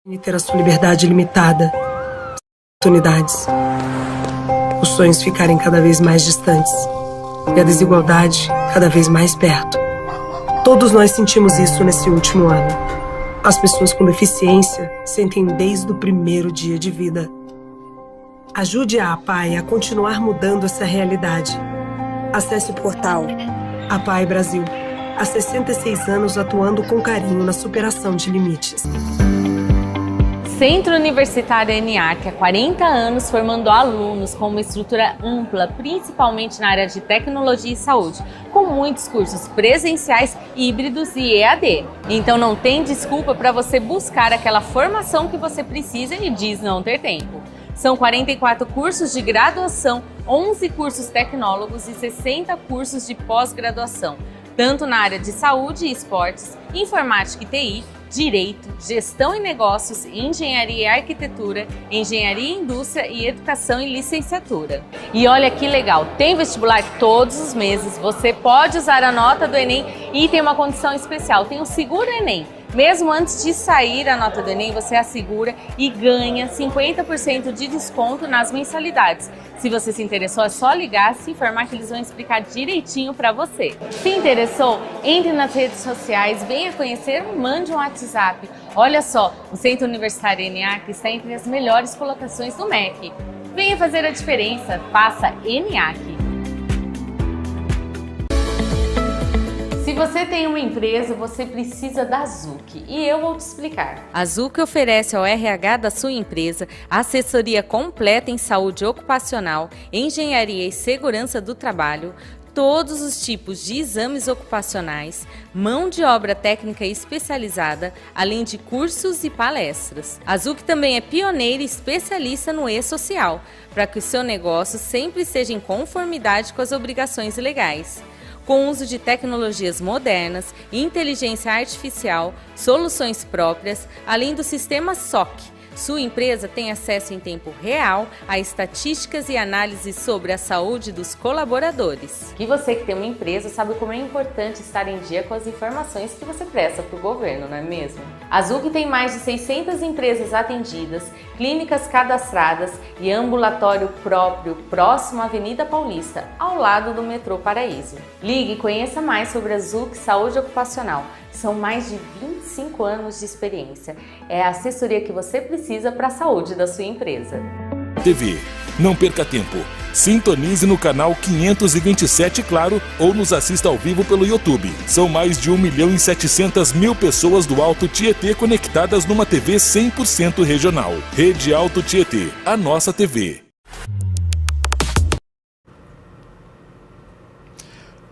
E ter a sua liberdade limitada, oportunidades, os sonhos ficarem cada vez mais distantes e a desigualdade cada vez mais perto. Todos nós sentimos isso nesse último ano. As pessoas com deficiência sentem desde o primeiro dia de vida. Ajude a APAE a continuar mudando essa realidade. Acesse o portal APAE Brasil. Há 66 anos atuando com carinho na superação de limites. Centro Universitário ENIAC, há 40 anos formando alunos com uma estrutura ampla, principalmente na área de tecnologia e saúde, com muitos cursos presenciais, híbridos e EAD. Então não tem desculpa para você buscar aquela formação que você precisa e diz não ter tempo. São 44 cursos de graduação, 11 cursos tecnólogos e 60 cursos de pós-graduação, tanto na área de saúde e esportes, informática e TI, Direito, Gestão e Negócios, Engenharia e Arquitetura, Engenharia e Indústria e Educação e Licenciatura. E olha que legal, tem vestibular todos os meses, você pode usar a nota do Enem e tem uma condição especial, tem o Seguro Enem. Mesmo antes de sair a nota do Enem, você assegura e ganha 50% de desconto nas mensalidades. Se você se interessou, é só ligar, se informar que eles vão explicar direitinho para você. Se interessou, entre nas redes sociais, venha conhecer, mande um WhatsApp. Olha só, o Centro Universitário ENIAC está entre as melhores colocações do MEC. Venha fazer a diferença, faça ENIAC. Se você tem uma empresa, você precisa da Zuc e eu vou te explicar. A Zuc oferece ao RH da sua empresa assessoria completa em saúde ocupacional, engenharia e segurança do trabalho, todos os tipos de exames ocupacionais, mão de obra técnica especializada, além de cursos e palestras. A Zuc também é pioneira e especialista no e-social, para que o seu negócio sempre esteja em conformidade com as obrigações legais. Com o uso de tecnologias modernas, inteligência artificial, soluções próprias, além do sistema SOC. Sua empresa tem acesso em tempo real a estatísticas e análises sobre a saúde dos colaboradores. E você que tem uma empresa sabe como é importante estar em dia com as informações que você presta para o governo, não é mesmo? A Zuc tem mais de 600 empresas atendidas, clínicas cadastradas e ambulatório próprio próximo à Avenida Paulista, ao lado do metrô Paraíso. Ligue e conheça mais sobre a Zuc Saúde Ocupacional. São mais de 25 anos de experiência. É a assessoria que você precisa para a saúde da sua empresa. TV. Não perca tempo. Sintonize no canal 527 Claro ou nos assista ao vivo pelo YouTube. São mais de 1.700.000 pessoas do Alto Tietê conectadas numa TV 100% regional. Rede Alto Tietê, a nossa TV.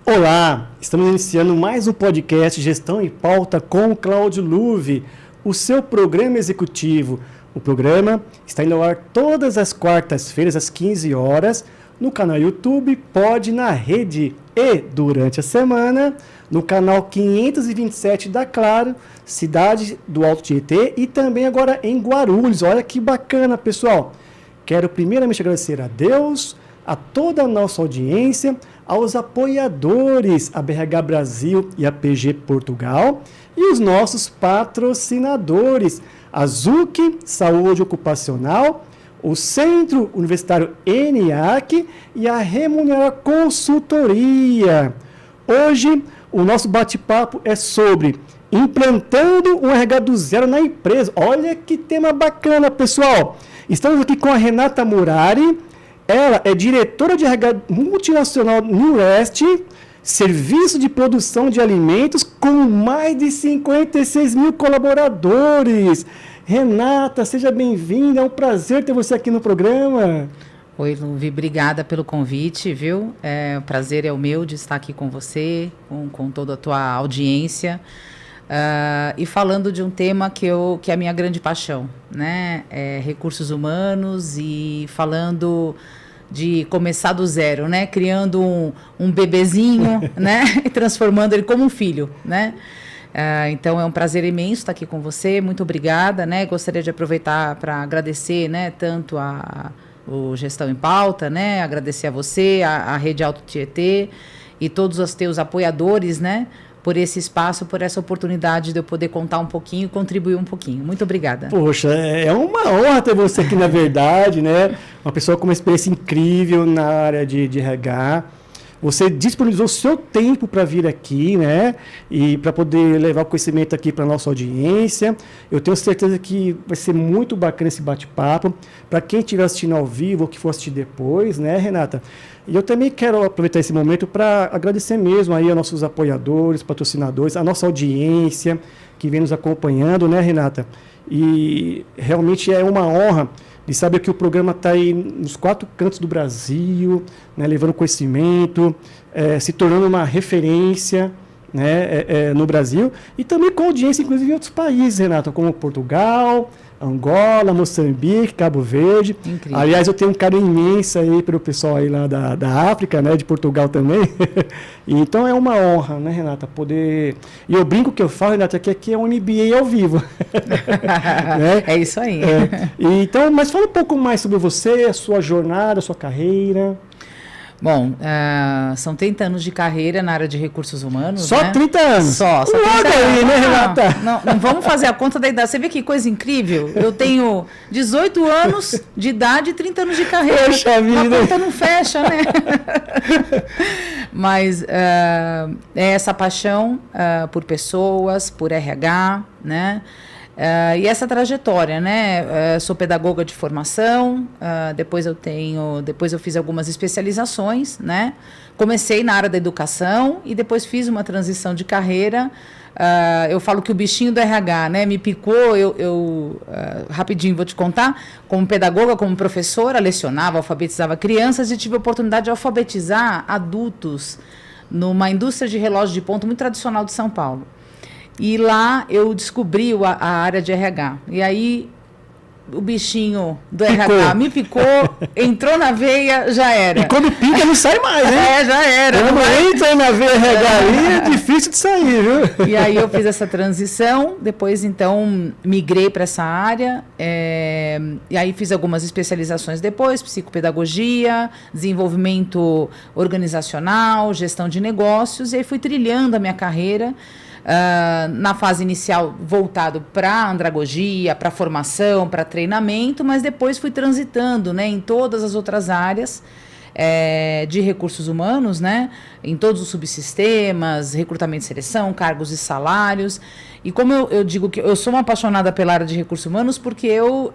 Olá, estamos iniciando mais um podcast Gestão em Pauta com o Cláudio Luve, o seu programa executivo. O programa está indo ao ar todas as quartas-feiras às 15 horas no canal YouTube, pode na rede e durante a semana no canal 527 da Claro, cidade do Alto Tietê e também agora em Guarulhos. Olha que bacana, pessoal. Quero primeiramente agradecer a Deus, a toda a nossa audiência, aos apoiadores, a BRH Brasil e a PG Portugal, e os nossos patrocinadores, a Zuc Saúde Ocupacional, o Centro Universitário ENIAC e a Remunerar Consultoria. Hoje, o nosso bate-papo é sobre implantando um RH do zero na empresa. Olha que tema bacana, pessoal! Estamos aqui com a Renata Murari. Ela é diretora de RH multinacional no Oeste, serviço de produção de alimentos com mais de 56.000 colaboradores. Renata, seja bem-vinda, é um prazer ter você aqui no programa. Oi, Luvi, obrigada pelo convite, viu? O prazer é o meu de estar aqui com você, com toda a tua audiência. E falando de um tema que é a minha grande paixão, né? Recursos humanos e falando de começar do zero, né? Criando um bebezinho, né? E transformando ele como um filho, né? Então é um prazer imenso estar aqui com você, muito obrigada, né? Gostaria de aproveitar para agradecer, né? Tanto o Gestão em Pauta, né? Agradecer a você, a Rede Alto Tietê e todos os teus apoiadores, né? por esse espaço, por essa oportunidade de eu poder contar um pouquinho e contribuir um pouquinho. Muito obrigada. Poxa, é uma honra ter você aqui, na verdade, né? Uma pessoa com uma experiência incrível na área de RH. Você disponibilizou o seu tempo para vir aqui, né? E para poder levar o conhecimento aqui para a nossa audiência. Eu tenho certeza que vai ser muito bacana esse bate-papo. Para quem estiver assistindo ao vivo ou que for assistir depois, né, Renata? E eu também quero aproveitar esse momento para agradecer mesmo aí aos nossos apoiadores, patrocinadores, a nossa audiência que vem nos acompanhando, né, Renata? E realmente é uma honra de saber que o programa está aí nos 4 cantos do Brasil, né, levando conhecimento, se tornando uma referência, né, no Brasil, e também com audiência, inclusive, em outros países, Renata, como Portugal, Angola, Moçambique, Cabo Verde. Incrível. Aliás, eu tenho um carinho imenso aí pelo pessoal aí lá da África, né, de Portugal também. Então é uma honra, né, Renata, poder... E eu brinco que eu falo, Renata, que aqui é um MBA ao vivo. Né? É isso aí. Então, mas fala um pouco mais sobre você, a sua jornada, a sua carreira. Bom, são 30 anos de carreira na área de recursos humanos. Só, né? 30 anos? Só 30 anos. Aí, né, Renata? Não vamos fazer a conta da idade. Você vê que coisa incrível? Eu tenho 18 anos de idade e 30 anos de carreira. Poxa vida. A conta não fecha, né? Mas é essa paixão por pessoas, por RH, né? E essa trajetória, né? Sou pedagoga de formação, depois eu fiz algumas especializações, né? Comecei na área da educação e depois fiz uma transição de carreira. Eu falo que o bichinho do RH, né, me picou. Rapidinho vou te contar. Como pedagoga, como professora, lecionava, alfabetizava crianças e tive a oportunidade de alfabetizar adultos numa indústria de relógio de ponto muito tradicional de São Paulo. E lá eu descobri a área de RH. E aí o bichinho do RH me picou, entrou na veia, já era. E quando pica não sai mais, né? Já era. Quando entra na veia RH aí, é difícil de sair, viu? E aí eu fiz essa transição, depois então migrei para essa área, e aí fiz algumas especializações depois, psicopedagogia, desenvolvimento organizacional, gestão de negócios, e aí fui trilhando a minha carreira. Na fase inicial voltado para andragogia, para formação, para treinamento, mas depois fui transitando, né, em todas as outras áreas de recursos humanos, né, em todos os subsistemas, recrutamento e seleção, cargos e salários. E como eu digo que eu sou uma apaixonada pela área de recursos humanos porque eu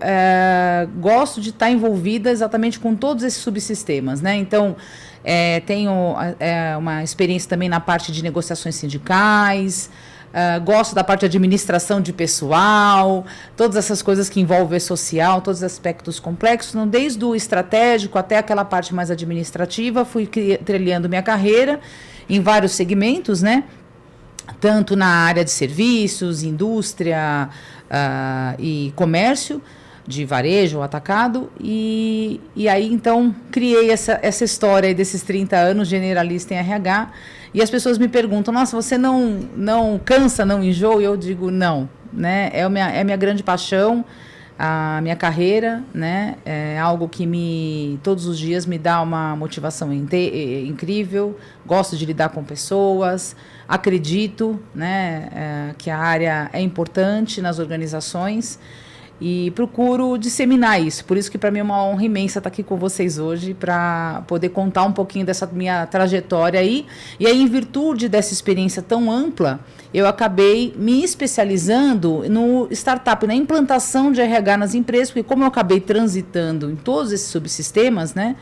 gosto de estar envolvida exatamente com todos esses subsistemas, né? Então, tenho uma experiência também na parte de negociações sindicais, gosto da parte de administração de pessoal, todas essas coisas que envolvem o social, todos os aspectos complexos, não, desde o estratégico até aquela parte mais administrativa, fui trilhando minha carreira em vários segmentos, né? Tanto na área de serviços, indústria e comércio, de varejo, atacado, e aí então criei essa história aí desses 30 anos generalista em RH, e as pessoas me perguntam, nossa, você não cansa, não enjoa? E eu digo, não, né? É a minha grande paixão, a minha carreira, né? É algo que todos os dias me dá uma motivação incrível, gosto de lidar com pessoas, acredito, né, que a área é importante nas organizações, e procuro disseminar isso. Por isso que para mim é uma honra imensa estar aqui com vocês hoje para poder contar um pouquinho dessa minha trajetória aí. E aí, em virtude dessa experiência tão ampla, eu acabei me especializando no startup, na implantação de RH nas empresas, porque como eu acabei transitando em todos esses subsistemas, né?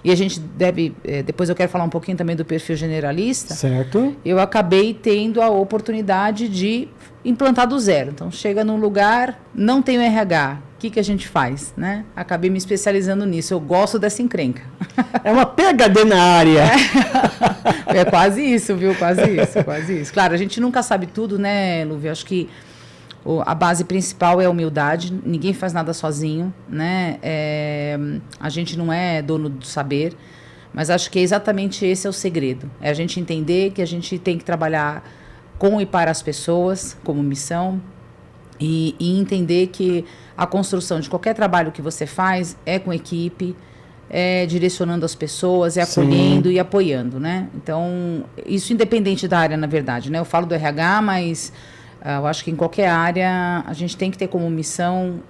E a gente deve, depois eu quero falar um pouquinho também do perfil generalista. Certo. Eu acabei tendo a oportunidade de implantar do zero. Então, chega num lugar, não tem o RH, o que a gente faz, né? Acabei me especializando nisso, eu gosto dessa encrenca. É uma PhD na área. É quase isso, viu? Quase isso. Claro, a gente nunca sabe tudo, né, Lúvia? Acho que a base principal é a humildade, ninguém faz nada sozinho, né? A gente não é dono do saber, mas acho que exatamente esse é o segredo. É a gente entender que a gente tem que trabalhar com e para as pessoas, como missão, e entender que a construção de qualquer trabalho que você faz é com equipe, direcionando as pessoas, acolhendo e apoiando, né? Então, isso independente da área, na verdade, né? Eu falo do RH, mas eu acho que em qualquer área a gente tem que ter como missão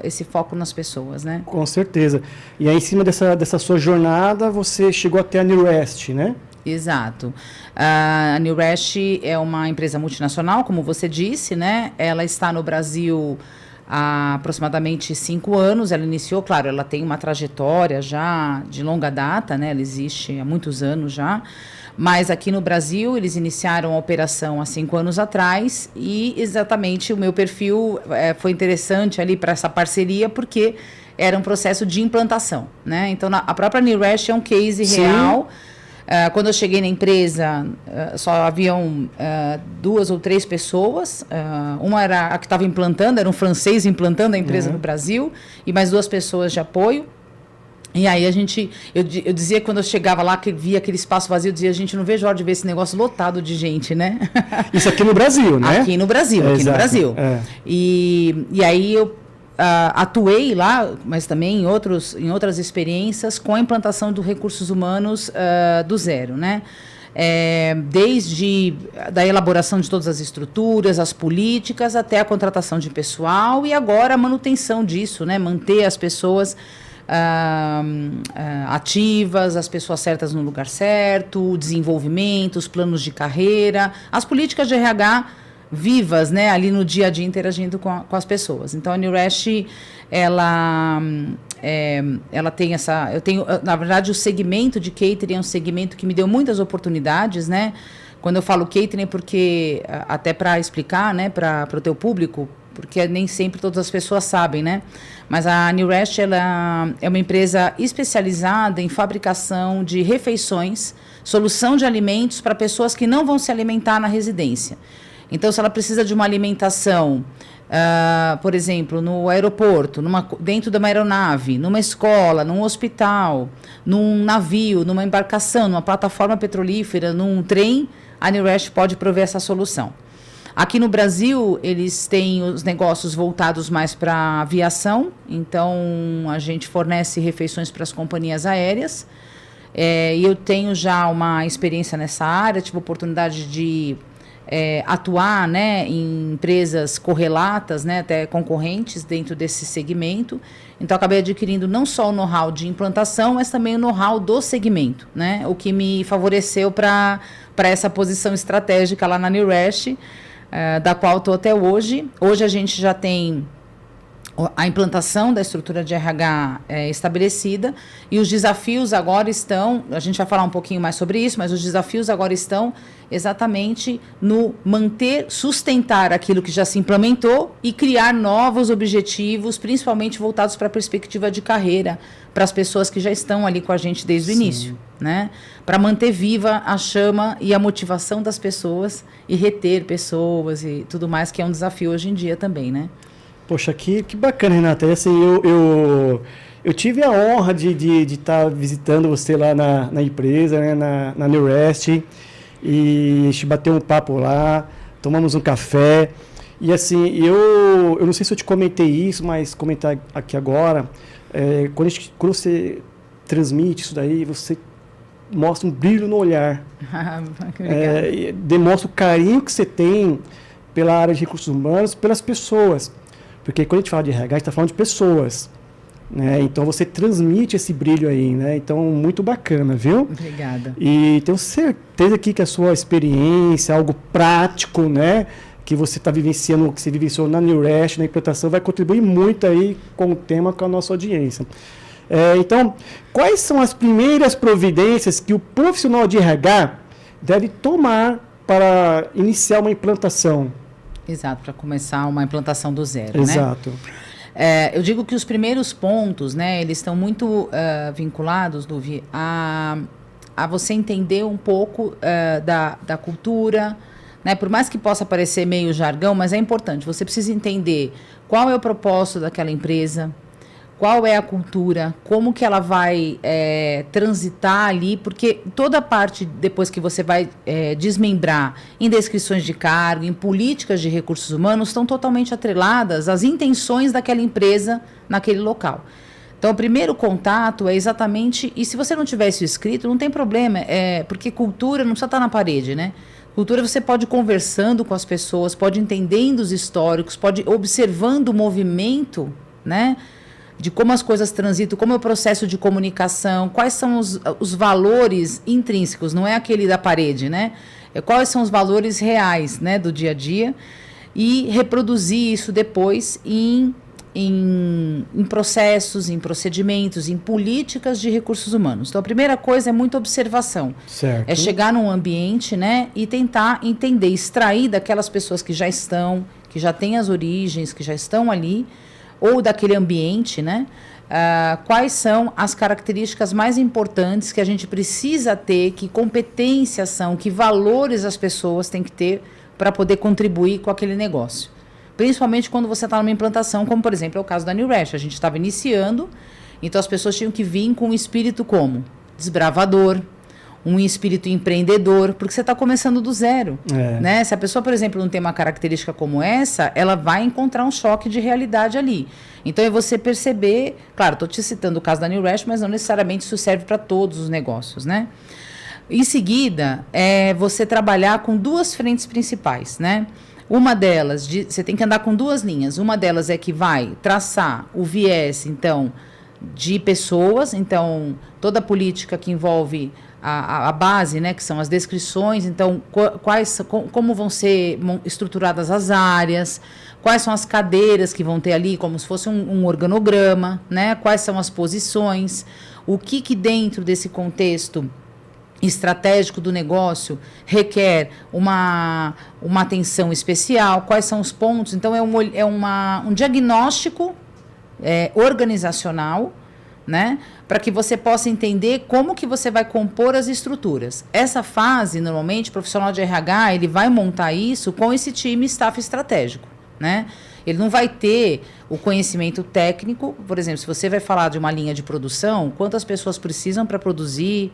esse foco nas pessoas, né? Com certeza. E aí, em cima dessa sua jornada, você chegou até a Newrest, né? Exato. A Newrest é uma empresa multinacional, como você disse, né? Ela está no Brasil há aproximadamente 5 anos. Ela iniciou, claro, ela tem uma trajetória já de longa data, né? Ela existe há muitos anos já. Mas aqui no Brasil, eles iniciaram a operação há 5 anos atrás e exatamente o meu perfil foi interessante ali para essa parceria, porque era um processo de implantação, né? Então, a própria Newrest é um case real. Quando eu cheguei na empresa, só haviam 2 ou 3 pessoas. Uma era a que estava implantando, era um francês implantando a empresa no Brasil, e mais 2 pessoas de apoio. E aí eu dizia, quando eu chegava lá, que via aquele espaço vazio, eu dizia, gente, não vejo a hora de ver esse negócio lotado de gente, né? Isso aqui no Brasil, né? Aqui no Brasil. E aí eu atuei lá, mas também em outras experiências com a implantação dos recursos humanos do zero, né? Desde da elaboração de todas as estruturas, as políticas, até a contratação de pessoal e agora a manutenção disso, né? Manter as pessoas ativas, as pessoas certas no lugar certo, o desenvolvimento, os planos de carreira, as políticas de RH vivas, né, ali no dia a dia interagindo com as pessoas. Então a Newrest, ela tem eu tenho, na verdade, o segmento de catering é um segmento que me deu muitas oportunidades, né? Quando eu falo catering é porque, até para explicar, né, para o teu público, porque nem sempre todas as pessoas sabem, né? Mas a Newrest, ela é uma empresa especializada em fabricação de refeições, solução de alimentos para pessoas que não vão se alimentar na residência. Então, se ela precisa de uma alimentação, por exemplo, no aeroporto, dentro de uma aeronave, numa escola, num hospital, num navio, numa embarcação, numa plataforma petrolífera, num trem, a Newrest pode prover essa solução. Aqui no Brasil, eles têm os negócios voltados mais para a aviação, então a gente fornece refeições para as companhias aéreas. E eu tenho já uma experiência nessa área, tive a oportunidade de atuar, né, em empresas correlatas, né, até concorrentes dentro desse segmento. Então, acabei adquirindo não só o know-how de implantação, mas também o know-how do segmento, né, o que me favoreceu para essa posição estratégica lá na Newrest, da qual estou até hoje. Hoje a gente já tem a implantação da estrutura de RH estabelecida e os desafios agora estão, a gente vai falar um pouquinho mais sobre isso, mas os desafios agora estão exatamente no sustentar aquilo que já se implementou e criar novos objetivos, principalmente voltados para a perspectiva de carreira, para as pessoas que já estão ali com a gente desde o início, né? Para manter viva a chama e a motivação das pessoas e reter pessoas e tudo mais, que é um desafio hoje em dia também, né? Poxa, que bacana, Renata. E assim, eu tive a honra de estar visitando você lá na empresa, né, na Newrest, e a gente bateu um papo lá, tomamos um café. E assim, eu não sei se eu te comentei isso, mas comentar aqui agora, quando você transmite isso daí, você mostra um brilho no olhar. Demonstra o carinho que você tem pela área de recursos humanos, pelas pessoas. Porque quando a gente fala de RH, a gente está falando de pessoas, né? Então, você transmite esse brilho aí, né? Então, muito bacana, viu? Obrigada. E tenho certeza aqui que a sua experiência, algo prático, né? Que você está vivenciando, que você vivenciou na Newrest, na implantação, vai contribuir muito aí com o tema, com a nossa audiência. Então, quais são as primeiras providências que o profissional de RH deve tomar para iniciar uma implantação? Exato, para começar uma implantação do zero, Exato. né? Eu digo que os primeiros pontos, né, eles estão muito vinculados, Luvi, a você entender um pouco da cultura, né? Por mais que possa parecer meio jargão, mas é importante. Você precisa entender qual é o propósito daquela empresa, qual é a cultura, como que ela vai transitar ali, porque toda a parte, depois que você vai desmembrar em descrições de cargo, em políticas de recursos humanos, estão totalmente atreladas às intenções daquela empresa naquele local. Então, Então, o primeiro contato é exatamente... E se você não tiver isso escrito, não tem problema. Porque cultura não precisa estar na parede, né? Cultura você pode ir conversando com as pessoas, pode ir entendendo os históricos, pode ir observando o movimento, né? De como as coisas transitam, como é o processo de comunicação, quais são os valores intrínsecos, não é aquele da parede, né? Quais são os valores reais, né, do dia a dia, e reproduzir isso depois em processos, em procedimentos, em políticas de recursos humanos. Então, a primeira coisa é muita observação. Certo. É chegar num ambiente, né, e tentar entender, extrair daquelas pessoas que já estão, que já têm as origens, que já estão ali, ou daquele ambiente, né, quais são as características mais importantes que a gente precisa ter, que competências são, que valores as pessoas têm que ter para poder contribuir com aquele negócio. Principalmente quando você está numa implantação, como, por exemplo, é o caso da New Rash. A gente estava iniciando, então as pessoas tinham que vir com um espírito como? Desbravador, um espírito empreendedor, porque você está começando do zero. Né? Se a pessoa, por exemplo, não tem uma característica como essa, ela vai encontrar um choque de realidade ali. Então, é você perceber... Claro, estou te citando o caso da New Rash, mas não necessariamente isso serve para todos os negócios, né? Em seguida, você trabalhar com duas frentes principais, né? Uma delas, você tem que andar com duas linhas. Uma delas é que vai traçar o viés, então, de pessoas. Então, toda a política que envolve a base, né, que são as descrições. Então, como vão ser estruturadas as áreas, quais são as cadeiras que vão ter ali, como se fosse um organograma, né? Quais são as posições, o que dentro desse contexto estratégico do negócio requer uma atenção especial, quais são os pontos. Então, um diagnóstico organizacional, né, para que você possa entender como que você vai compor as estruturas. Essa fase, normalmente, o profissional de RH, ele vai montar isso com esse time staff estratégico, né? Ele não vai ter o conhecimento técnico. Por exemplo, se você vai falar de uma linha de produção, quantas pessoas precisam para produzir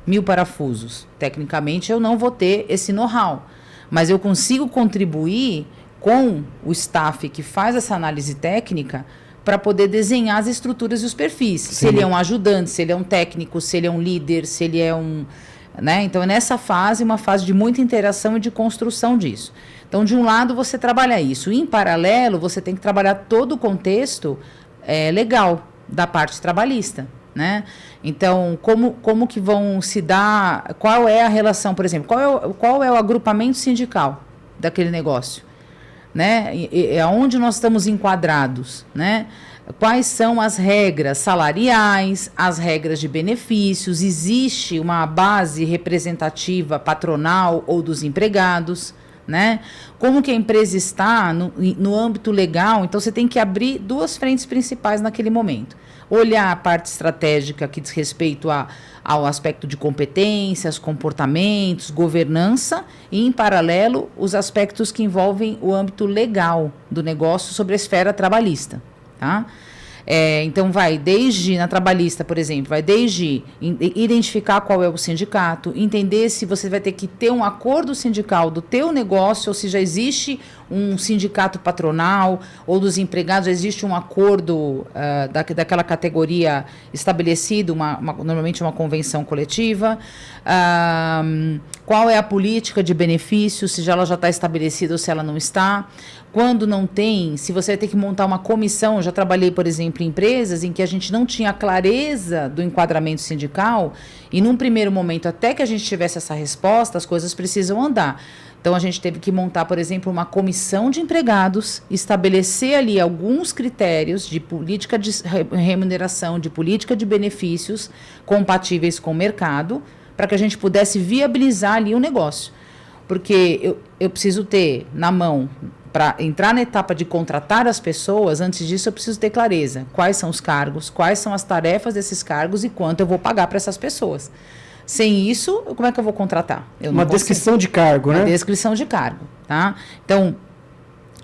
1000 parafusos? Tecnicamente, eu não vou ter esse know-how, mas eu consigo contribuir com o staff que faz essa análise técnica para poder desenhar as estruturas e os perfis. Sim. Se ele é um ajudante, se ele é um técnico, se ele é um líder, se ele é um... Né? Então, é nessa fase, uma fase de muita interação e de construção disso. Então, de um lado, você trabalha isso. Em paralelo, você tem que trabalhar todo o contexto legal da parte trabalhista. Né? Então, como que vão se dar... Qual é a relação, por exemplo, qual é o agrupamento sindical daquele negócio? Né? Aonde nós estamos enquadrados, né? Quais são as regras salariais, as regras de benefícios? Existe uma base representativa patronal ou dos empregados, né? Como que a empresa está no âmbito legal? Então, você tem que abrir duas frentes principais naquele momento. Olhar a parte estratégica que diz respeito ao aspecto de competências, comportamentos, governança, e, em paralelo, os aspectos que envolvem o âmbito legal do negócio sobre a esfera trabalhista, tá? Então, na trabalhista, por exemplo, vai desde identificar qual é o sindicato, entender se você vai ter que ter um acordo sindical do teu negócio, ou se já existe um sindicato patronal, ou dos empregados, já existe um acordo daquela categoria estabelecido, normalmente uma convenção coletiva. Qual é a política de benefícios, se ela já está estabelecida ou se ela não está. Quando não tem, se você vai ter que montar uma comissão. Eu já trabalhei, por exemplo, em empresas em que a gente não tinha clareza do enquadramento sindical, e num primeiro momento, até que a gente tivesse essa resposta, as coisas precisam andar. Então, a gente teve que montar, por exemplo, uma comissão de empregados, estabelecer ali alguns critérios de política de remuneração, de política de benefícios compatíveis com o mercado, para que a gente pudesse viabilizar ali o negócio. Porque eu preciso ter na mão, para entrar na etapa de contratar as pessoas, antes disso eu preciso ter clareza. Quais são os cargos, quais são as tarefas desses cargos e quanto eu vou pagar para essas pessoas. Sem isso, como é que eu vou contratar? Uma descrição de cargo, né? Uma descrição de cargo, tá? Então,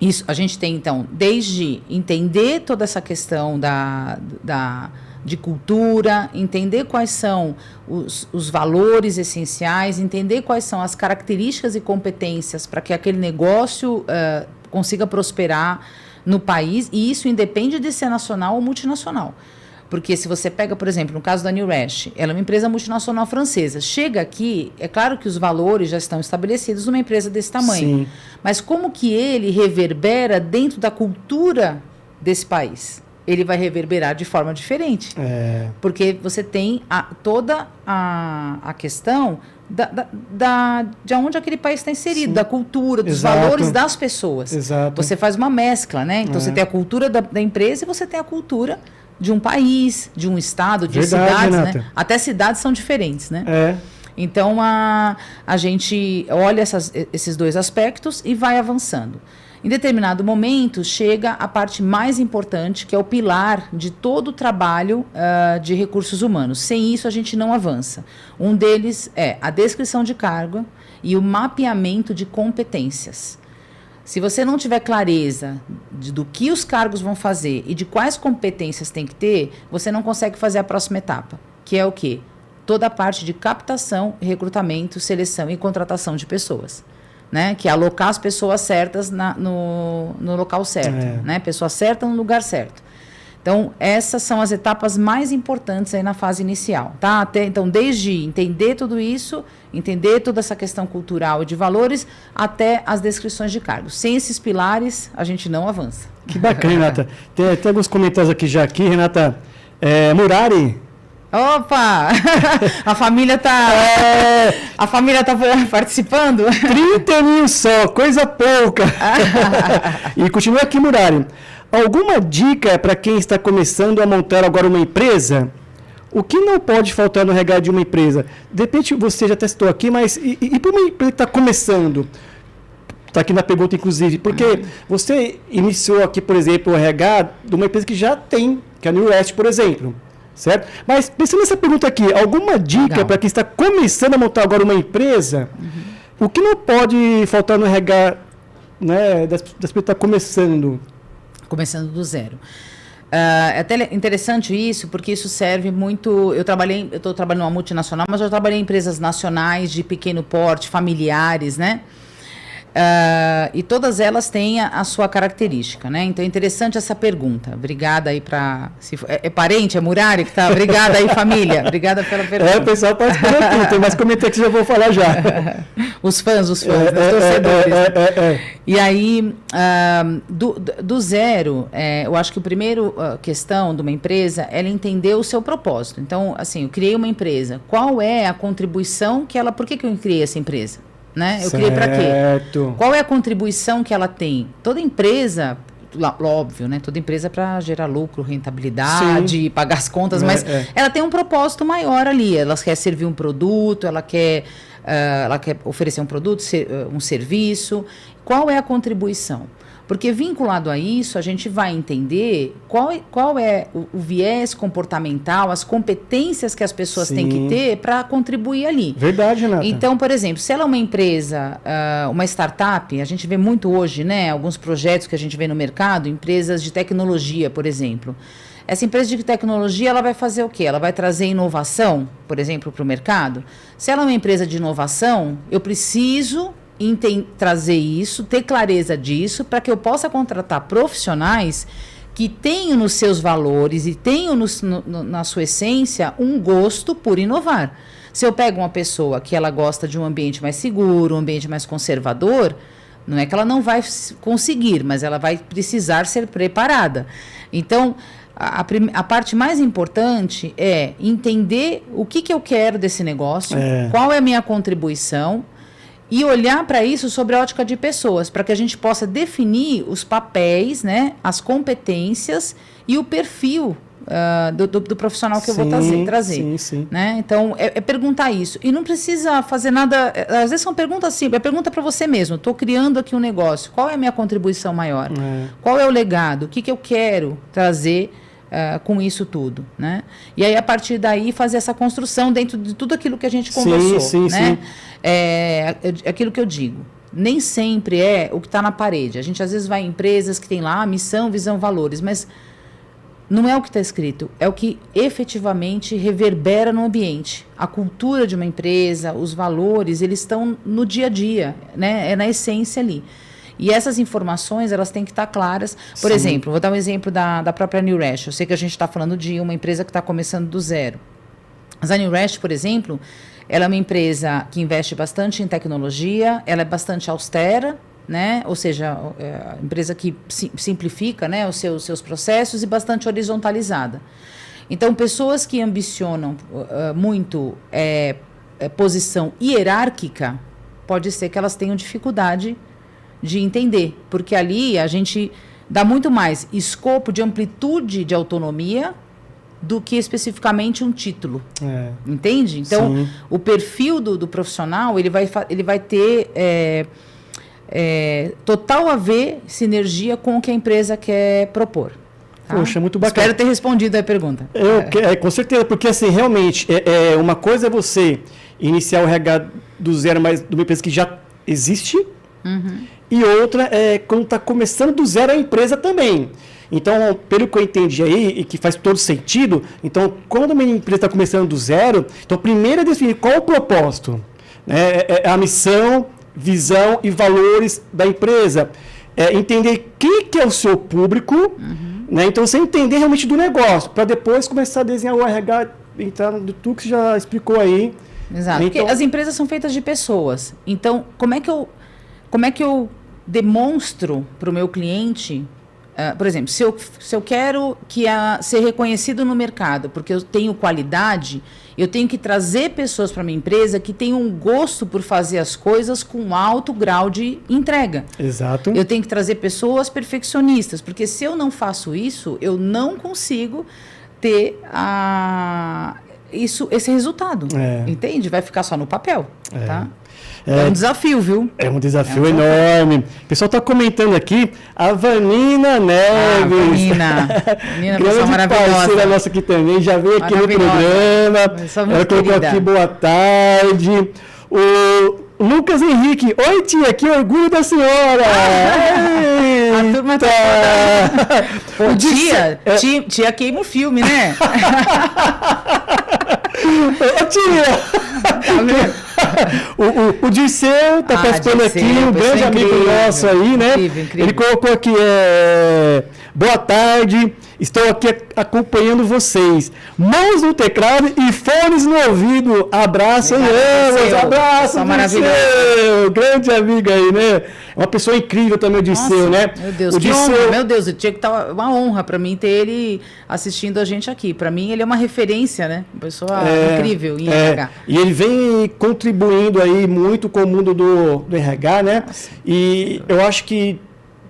isso, a gente tem, então, desde entender toda essa questão de cultura, entender quais são os valores essenciais, entender quais são as características e competências para que aquele negócio consiga prosperar no país, e isso independe de ser nacional ou multinacional. Porque se você pega, por exemplo, no caso da New Rash, ela é uma empresa multinacional francesa. Chega aqui, é claro que os valores já estão estabelecidos numa empresa desse tamanho. Sim. Mas como que ele reverbera dentro da cultura desse país? Ele vai reverberar de forma diferente. Porque você tem toda a questão de onde aquele país está inserido, da cultura, dos valores das pessoas. Exato. Você faz uma mescla, né? Então, você tem a cultura da empresa e você tem a cultura de um país, de um estado, de cidades, Renata. né? Até cidades são diferentes, né? É. Então, a gente olha esses dois aspectos e vai avançando. Em determinado momento, chega a parte mais importante, que é o pilar de todo o trabalho de recursos humanos. Sem isso, a gente não avança. Um deles é a descrição de cargo e o mapeamento de competências. Se você não tiver clareza do que os cargos vão fazer e de quais competências tem que ter, você não consegue fazer a próxima etapa, que é o quê? Toda a parte de captação, recrutamento, seleção e contratação de pessoas. Né? Que é alocar as pessoas certas no local certo, né? Pessoa certa no lugar certo. Então, essas são as etapas mais importantes aí na fase inicial, tá? Então, desde entender tudo isso, entender toda essa questão cultural e de valores, até as descrições de cargos. Sem esses pilares, a gente não avança. Que bacana, Renata. Tem alguns comentários aqui, Renata. Murari... Opa! A família tá participando? 30 mil só, coisa pouca. E continua aqui, Murari. Alguma dica para quem está começando a montar agora uma empresa? O que não pode faltar no RH de uma empresa? De repente, você já testou aqui, mas e para uma empresa que está começando? Está aqui na pergunta, inclusive, porque você iniciou aqui, por exemplo, o RH de uma empresa que já tem, que é a New West, por exemplo. Certo? Mas pensando nessa pergunta aqui, alguma dica para quem está começando a montar agora uma empresa? O que não pode faltar no RH, né, das pessoas que estão começando? Começando do zero. É até interessante isso, porque isso serve muito... Eu estou trabalhando numa multinacional, mas eu trabalhei em empresas nacionais de pequeno porte, familiares, né? E todas elas têm a sua característica, né? Então é interessante essa pergunta. Obrigada aí para... É parente, é Murari que tá? Obrigada aí, família. Obrigada pela pergunta. O pessoal participando aqui, tem mais comentários que já vou falar já. Os fãs, os torcedores. E aí, do zero, eu acho que a primeira questão de uma empresa é ela entender o seu propósito. Então, assim, eu criei uma empresa. Qual é a contribuição que ela... Por que eu criei essa empresa? Né? Eu criei para quê? Qual é a contribuição que ela tem? Toda empresa, óbvio, né? Toda empresa para gerar lucro, rentabilidade, pagar as contas, mas ela tem um propósito maior ali. Ela quer servir um produto, ela quer oferecer um produto, um serviço. Qual é a contribuição? Porque vinculado a isso, a gente vai entender qual é o viés comportamental, as competências que as pessoas têm que ter para contribuir ali. Verdade, Renata. Então, por exemplo, se ela é uma empresa, uma startup, a gente vê muito hoje, né, alguns projetos que a gente vê no mercado, empresas de tecnologia, por exemplo. Essa empresa de tecnologia, ela vai fazer o quê? Ela vai trazer inovação, por exemplo, para o mercado. Se ela é uma empresa de inovação, eu preciso... trazer isso, ter clareza disso, para que eu possa contratar profissionais que tenham nos seus valores e tenham na sua essência um gosto por inovar. Se eu pego uma pessoa que ela gosta de um ambiente mais seguro, um ambiente mais conservador, não é que ela não vai conseguir, mas ela vai precisar ser preparada. Então, a parte mais importante é entender o que eu quero desse negócio, qual é a minha contribuição, e olhar para isso sobre a ótica de pessoas, para que a gente possa definir os papéis, né, as competências e o perfil do profissional que eu vou trazer. Sim. Né? Então, é perguntar isso. E não precisa fazer nada... Às vezes são perguntas simples. É pergunta para você mesmo. Estou criando aqui um negócio. Qual é a minha contribuição maior? Qual é o legado? O que eu quero trazer com isso tudo, né? E aí, a partir daí, fazer essa construção dentro de tudo aquilo que a gente conversou, né? É aquilo que eu digo. Nem sempre é o que está na parede. A gente, às vezes, vai em empresas que tem lá missão, visão, valores, mas não é o que está escrito, é o que efetivamente reverbera no ambiente. A cultura de uma empresa, os valores, eles estão no dia a dia, né? É na essência ali. E essas informações, elas têm que estar claras. Por Sim. exemplo, vou dar um exemplo da própria New Rash. Eu sei que a gente está falando de uma empresa que está começando do zero. Mas a New Rash, por exemplo, ela é uma empresa que investe bastante em tecnologia, ela é bastante austera, né? Ou seja, é a empresa que simplifica, né, os seus processos e bastante horizontalizada. Então, pessoas que ambicionam muito posição hierárquica, pode ser que elas tenham dificuldade de entender, porque ali a gente dá muito mais escopo de amplitude de autonomia do que especificamente um título. Entende? Então, sim, o perfil do profissional, ele vai ter total a ver, sinergia com o que a empresa quer propor. Tá? Poxa, muito bacana. Espero ter respondido a pergunta. Com certeza, porque assim, realmente, uma coisa é você iniciar o RH do zero, mas de uma empresa que já existe, e outra é quando está começando do zero a empresa também. Então, pelo que eu entendi aí, e que faz todo sentido, então, quando uma empresa está começando do zero, então, primeiro é definir qual é o propósito, né? A missão, visão e valores da empresa. Entender quem que é o seu público, né? Então, você entender realmente do negócio, para depois começar a desenhar o RH, entrar no tudo que você já explicou aí. Exato, então, porque as empresas são feitas de pessoas. Então, como é que eu demonstro para o meu cliente... por exemplo, se eu quero ser reconhecido no mercado, porque eu tenho qualidade, eu tenho que trazer pessoas para a minha empresa que tenham um gosto por fazer as coisas com alto grau de entrega. Exato. Eu tenho que trazer pessoas perfeccionistas, porque se eu não faço isso, eu não consigo ter esse resultado. Entende? Vai ficar só no papel. Tá? É um desafio, viu? É um desafio enorme. O pessoal está comentando aqui, a Vanina Neves. Vanina, pessoa maravilhosa. Parceira nossa aqui também, já veio aqui no programa. Ela colocou aqui, boa tarde. O Lucas Henrique, oi tia, que orgulho da senhora. A turma tá toda... Pô, tia queima o filme, né? Ô tia! O Dirceu está participando aqui, um grande amigo nosso aí, né? Incrível. Ele colocou aqui, boa tarde, estou aqui acompanhando vocês. Mãos no teclado e fones no ouvido. Abraço, abraço, Dirceu. Grande amigo aí, né? É uma pessoa incrível também, o Dirceu, né? Meu Deus, que honra, meu Deus, tinha que estar uma honra para mim ter ele assistindo a gente aqui. Para mim, ele é uma referência, né? Uma pessoa incrível em RH. E ele vem contribuindo aí muito com o mundo do RH, né? Nossa. E eu acho que,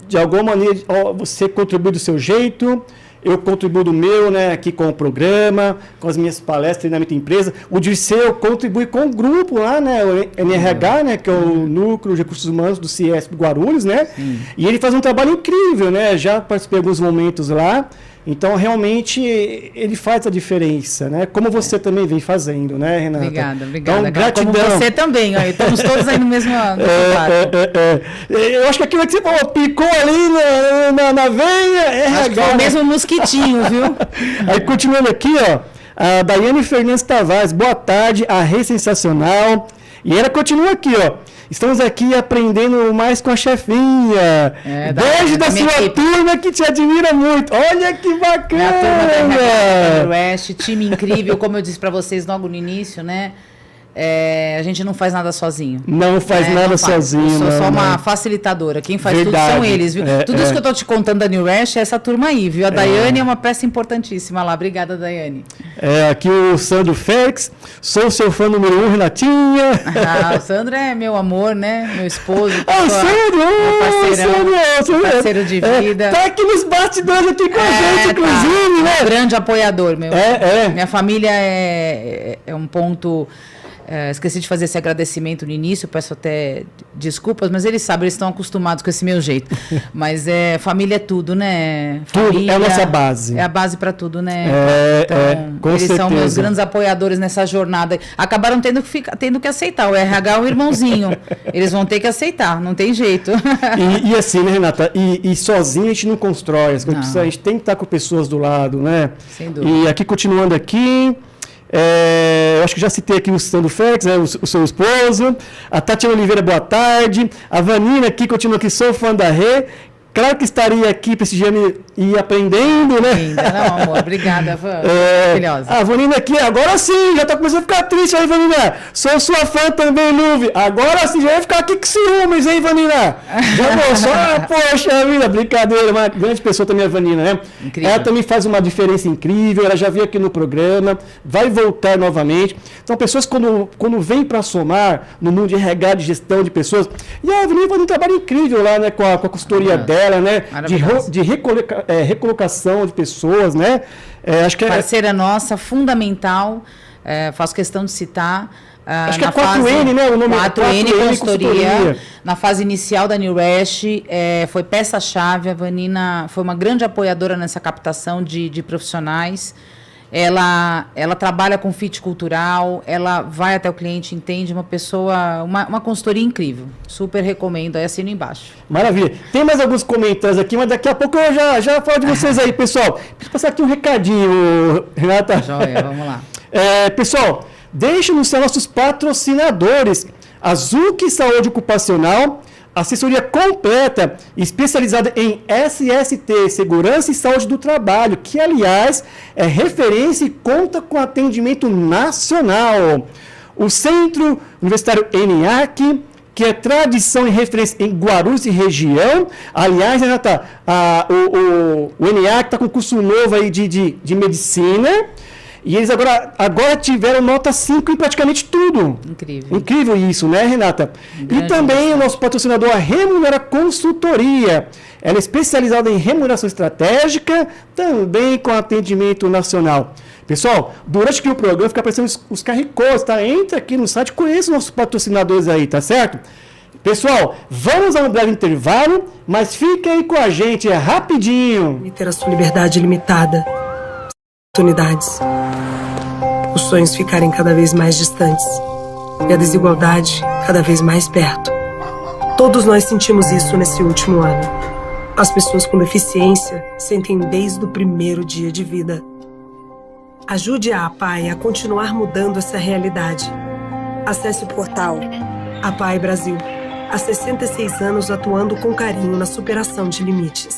de alguma maneira, você contribui do seu jeito, eu contribuo do meu, né, aqui com o programa, com as minhas palestras, treinamento em empresa. O Dirceu contribui com o grupo lá, né, o NRH, né, que é o Núcleo de Recursos Humanos do CIESP Guarulhos, né? Sim. E ele faz um trabalho incrível, né? Já participei de alguns momentos lá. Então, realmente, ele faz a diferença, né? Como você também vem fazendo, né, Renata? Obrigada. Então, gratidão. Como você também, ó, estamos todos aí no mesmo Eu acho que aquilo que você falou, picou ali na veia, acho que foi o mesmo mosquitinho, viu? Aí, continuando aqui, ó, a Daiane Fernandes Tavares, boa tarde, a Rei Sensacional. E ela continua aqui, ó. Estamos aqui aprendendo mais com a chefinha. Beijo da sua turma que te admira muito. Olha que bacana! A turma da West, time incrível, como eu disse para vocês logo no início, né? A gente não faz nada sozinho. Não faz nada sozinho. Eu sou só uma facilitadora. Quem faz tudo são eles, viu? Tudo isso que eu tô te contando da New Rash é essa turma aí, viu? A Daiane é uma peça importantíssima lá. Obrigada, Daiane. Aqui o Sandro Félix. Sou seu fã número 1, Renatinha. O Sandro é meu amor, né? Meu esposo. Sandro! Parceiro de vida. Tá aqui nos bastidores aqui com a gente, inclusive, né? Um grande apoiador, meu. Minha família é um ponto... esqueci de fazer esse agradecimento no início, peço até desculpas, mas eles sabem, eles estão acostumados com esse meu jeito. Mas família é tudo, né? Família tudo, é a nossa base. É a base para tudo, né? Com eles certeza. São meus grandes apoiadores nessa jornada. Acabaram tendo que aceitar. O RH é o irmãozinho. Eles vão ter que aceitar, não tem jeito. E assim, né, Renata? E sozinho a gente não constrói as coisas. A gente tem que estar com pessoas do lado, né? Sem dúvida. E aqui, continuando aqui... Eu acho que já citei aqui o Sandro Félix, né, o seu esposo. A Tatiana Oliveira, boa tarde. A Vanina aqui, continua aqui, sou fã da Rê. Claro que estaria aqui prestigiando e aprendendo, né? Ainda não, amor. Obrigada, Van. Maravilhosa. A Vanina aqui, agora sim, já tá começando a ficar triste aí, Vanina. Sou sua fã também, Luve. Agora sim, já vai ficar aqui com ciúmes, hein, Vanina? Já mostrou, poxa vida, brincadeira. Uma grande pessoa também, a Vanina, né? Incrível. Ela também faz uma diferença incrível, ela já veio aqui no programa, vai voltar novamente. Então, pessoas quando vêm para somar no mundo de RH, de gestão de pessoas, e a Vanina faz um trabalho incrível lá, né, com a consultoria dela, né, de recolocação de pessoas, né? Acho que parceira nossa, fundamental, faço questão de citar. Acho que é 4N, né? O nome 4N consultoria. Na fase inicial da New West, foi peça-chave. A Vanina foi uma grande apoiadora nessa captação de profissionais. Ela trabalha com fit cultural, ela vai até o cliente, entende, uma consultoria incrível. Super recomendo, aí assino embaixo. Maravilha. Tem mais alguns comentários aqui, mas daqui a pouco eu já falo de vocês aí, pessoal. Deixa eu passar aqui um recadinho, Renata. Joia, vamos lá. Pessoal, deixem-nos ser nossos patrocinadores. A Zuc Saúde Ocupacional, assessoria completa, especializada em SST, Segurança e Saúde do Trabalho, que, aliás, é referência e conta com atendimento nacional. O Centro Universitário ENIAC, que é tradição e referência em Guarulhos e região. Aliás, Renata, o ENIAC está com um curso novo aí de medicina. E eles agora tiveram nota 5 em praticamente tudo. Incrível. Incrível isso, né, Renata? E também o nosso patrocinador, a Remunera Consultoria. Ela é especializada em remuneração estratégica, também com atendimento nacional. Pessoal, durante aqui o programa fica aparecendo os QR Codes, tá? Entra aqui no site, conheça os nossos patrocinadores aí, tá certo? Pessoal, vamos a um breve intervalo, mas fique aí com a gente, é rapidinho. E ter a sua liberdade limitada. Oportunidades. Os sonhos ficarem cada vez mais distantes e a desigualdade cada vez mais perto. Todos nós sentimos isso nesse último ano. As pessoas com deficiência sentem desde o primeiro dia de vida. Ajude a APAE a continuar mudando essa realidade. Acesse o portal APAE Brasil. Há 66 anos atuando com carinho na superação de limites.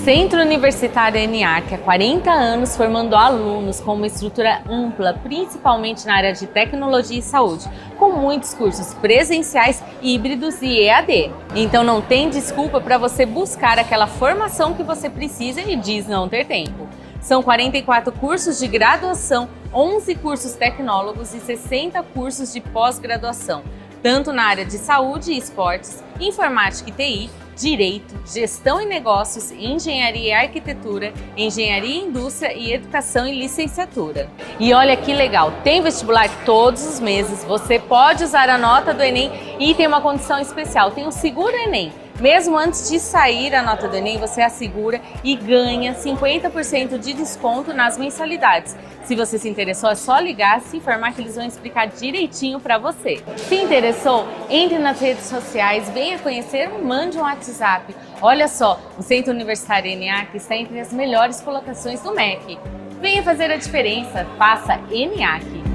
Centro Universitário ENIAC, há 40 anos formando alunos com uma estrutura ampla, principalmente na área de tecnologia e saúde, com muitos cursos presenciais, híbridos e EAD. Então não tem desculpa para você buscar aquela formação que você precisa e diz não ter tempo. São 44 cursos de graduação, 11 cursos tecnólogos e 60 cursos de pós-graduação, tanto na área de saúde e esportes, informática e TI, Direito, Gestão e Negócios, Engenharia e Arquitetura, Engenharia e Indústria e Educação e Licenciatura. E olha que legal, tem vestibular todos os meses, você pode usar a nota do Enem e tem uma condição especial, tem o Seguro Enem. Mesmo antes de sair a nota do Enem, você assegura e ganha 50% de desconto nas mensalidades. Se você se interessou, é só ligar, se informar que eles vão explicar direitinho para você. Se interessou, entre nas redes sociais, venha conhecer, mande um WhatsApp. Olha só, o Centro Universitário ENIAC está entre as melhores colocações do MEC. Venha fazer a diferença, faça ENIAC.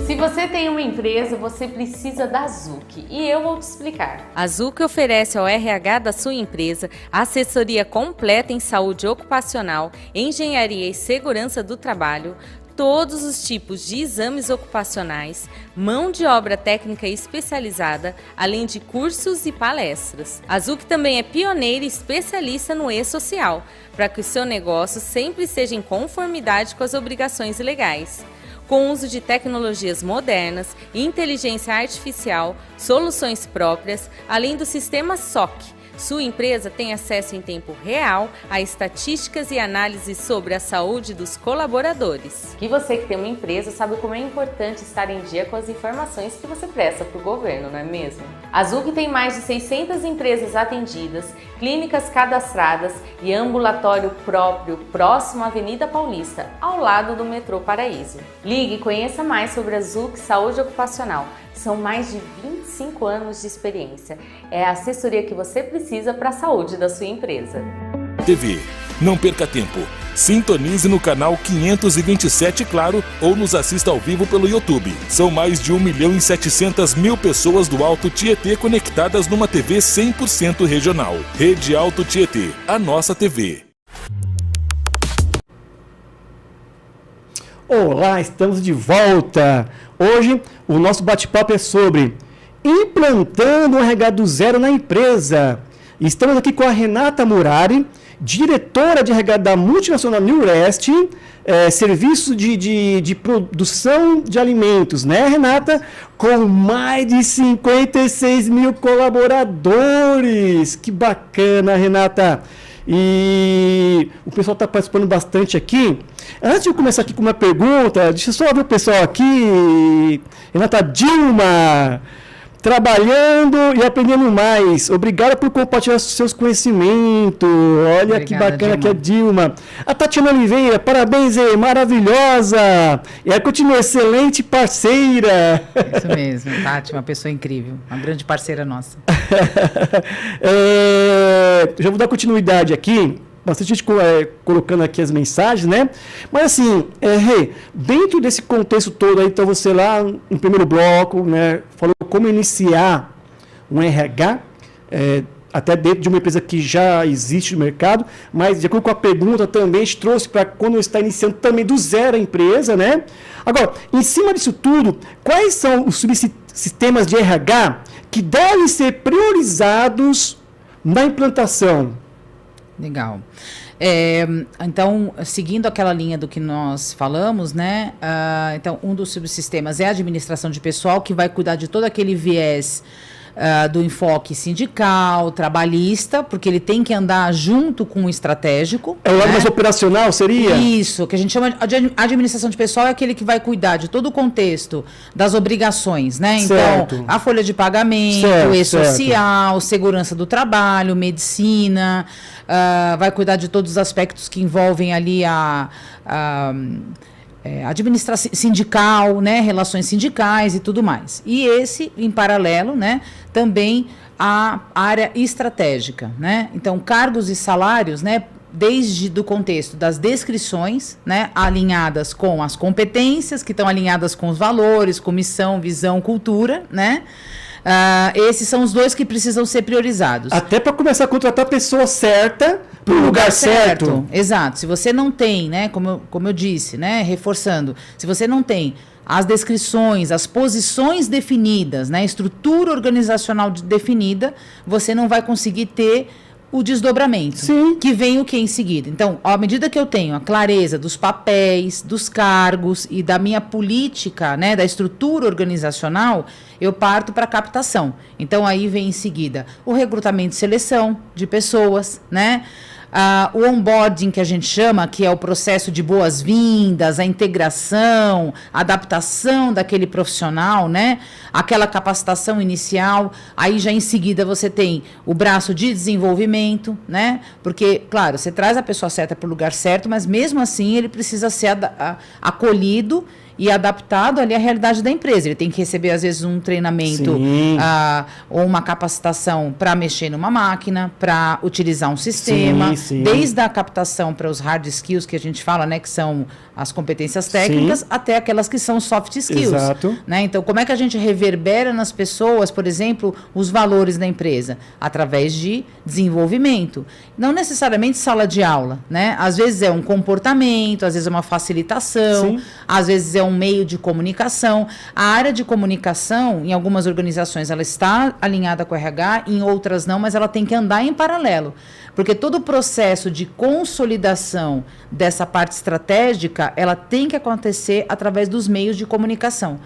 Se você tem uma empresa, você precisa da Zuc e eu vou te explicar. A Zuc oferece ao RH da sua empresa assessoria completa em saúde ocupacional, engenharia e segurança do trabalho, todos os tipos de exames ocupacionais, mão de obra técnica especializada, além de cursos e palestras. A Zuc também é pioneira e especialista no e-social, para que o seu negócio sempre esteja em conformidade com as obrigações legais. Com o uso de tecnologias modernas, inteligência artificial, soluções próprias, além do sistema SOC, sua empresa tem acesso em tempo real a estatísticas e análises sobre a saúde dos colaboradores. E você que tem uma empresa sabe como é importante estar em dia com as informações que você presta para o governo, não é mesmo? A Zuc tem mais de 600 empresas atendidas, clínicas cadastradas e ambulatório próprio próximo à Avenida Paulista, ao lado do metrô Paraíso. Ligue e conheça mais sobre a Zuc Saúde Ocupacional. São mais de 25 anos de experiência. É a assessoria que você precisa para a saúde da sua empresa. TV. Não perca tempo. Sintonize no canal 527 Claro ou nos assista ao vivo pelo YouTube. São mais de 1.700.000 pessoas do Alto Tietê conectadas numa TV 100% regional. Rede Alto Tietê, a nossa TV. Olá, estamos de volta. Hoje o nosso bate-papo é sobre implantando o RH do zero na empresa. Estamos aqui com a Renata Murari, diretora de RH da multinacional Newrest, serviço de produção de alimentos, né, Renata? Com mais de 56 mil colaboradores. Que bacana, Renata. E o pessoal está participando bastante aqui. Antes de eu começar aqui com uma pergunta, deixa eu só ver o pessoal aqui. Renata Dilma, trabalhando e aprendendo mais. Obrigada por compartilhar seus conhecimentos. Olha, obrigada, que bacana, Dilma. Que é Dilma. A Tatiana Oliveira, parabéns, maravilhosa. E aí continua, excelente parceira. Isso mesmo, Tati, uma pessoa incrível, uma grande parceira nossa. Já vou dar continuidade aqui. Bastante gente colocando aqui as mensagens, né? Mas assim, dentro desse contexto todo aí, então você lá no primeiro bloco, né, falou como iniciar um RH, até dentro de uma empresa que já existe no mercado, mas de acordo com a pergunta também a gente trouxe para quando está iniciando também do zero a empresa, né? Agora, em cima disso tudo, quais são os subsistemas de RH que devem ser priorizados na implantação? Legal. Então, seguindo aquela linha do que nós falamos, né? Então, um dos subsistemas é a administração de pessoal, que vai cuidar de todo aquele viés do enfoque sindical, trabalhista, porque ele tem que andar junto com o estratégico. É o lado mais operacional, seria? Isso, que a gente chama de administração de pessoal, é aquele que vai cuidar de todo o contexto das obrigações, né? Certo. Então, a folha de pagamento, e-social, segurança do trabalho, medicina, vai cuidar de todos os aspectos que envolvem ali administração sindical, né, relações sindicais e tudo mais. E esse, em paralelo, né, também a área estratégica, né? Então, cargos e salários, né, desde do contexto das descrições, né, alinhadas com as competências, que estão alinhadas com os valores, com missão, visão, cultura, né? Esses são os dois que precisam ser priorizados. Até para começar a contratar a pessoa certa para o lugar certo. Exato. Se você não tem, né, como eu disse, né, reforçando, se você não tem as descrições, as posições definidas, né, estrutura organizacional definida, você não vai conseguir ter o desdobramento. Sim. Que vem o que em seguida. Então, à medida que eu tenho a clareza dos papéis, dos cargos e da minha política, né, da estrutura organizacional, eu parto para a captação. Então, aí vem em seguida o recrutamento e seleção de pessoas, né? O onboarding, que a gente chama, que é o processo de boas-vindas, a integração, a adaptação daquele profissional, né? Aquela capacitação inicial. Aí já em seguida você tem o braço de desenvolvimento, né? Porque, claro, você traz a pessoa certa para o lugar certo, mas mesmo assim ele precisa ser acolhido e adaptado ali à realidade da empresa. Ele tem que receber, às vezes, um treinamento ou uma capacitação para mexer numa máquina, para utilizar um sistema, desde a captação para os hard skills que a gente fala, né, que são as competências técnicas, até aquelas que são soft skills. Exato. Né? Então, como é que a gente reverbera nas pessoas, por exemplo, os valores da empresa? Através de desenvolvimento. Não necessariamente sala de aula, né? Às vezes é um comportamento, às vezes é uma facilitação, às vezes é um meio de comunicação. A área de comunicação, em algumas organizações, ela está alinhada com o RH, em outras não, mas ela tem que andar em paralelo. Porque todo o processo de consolidação dessa parte estratégica, ela tem que acontecer através dos meios de comunicação,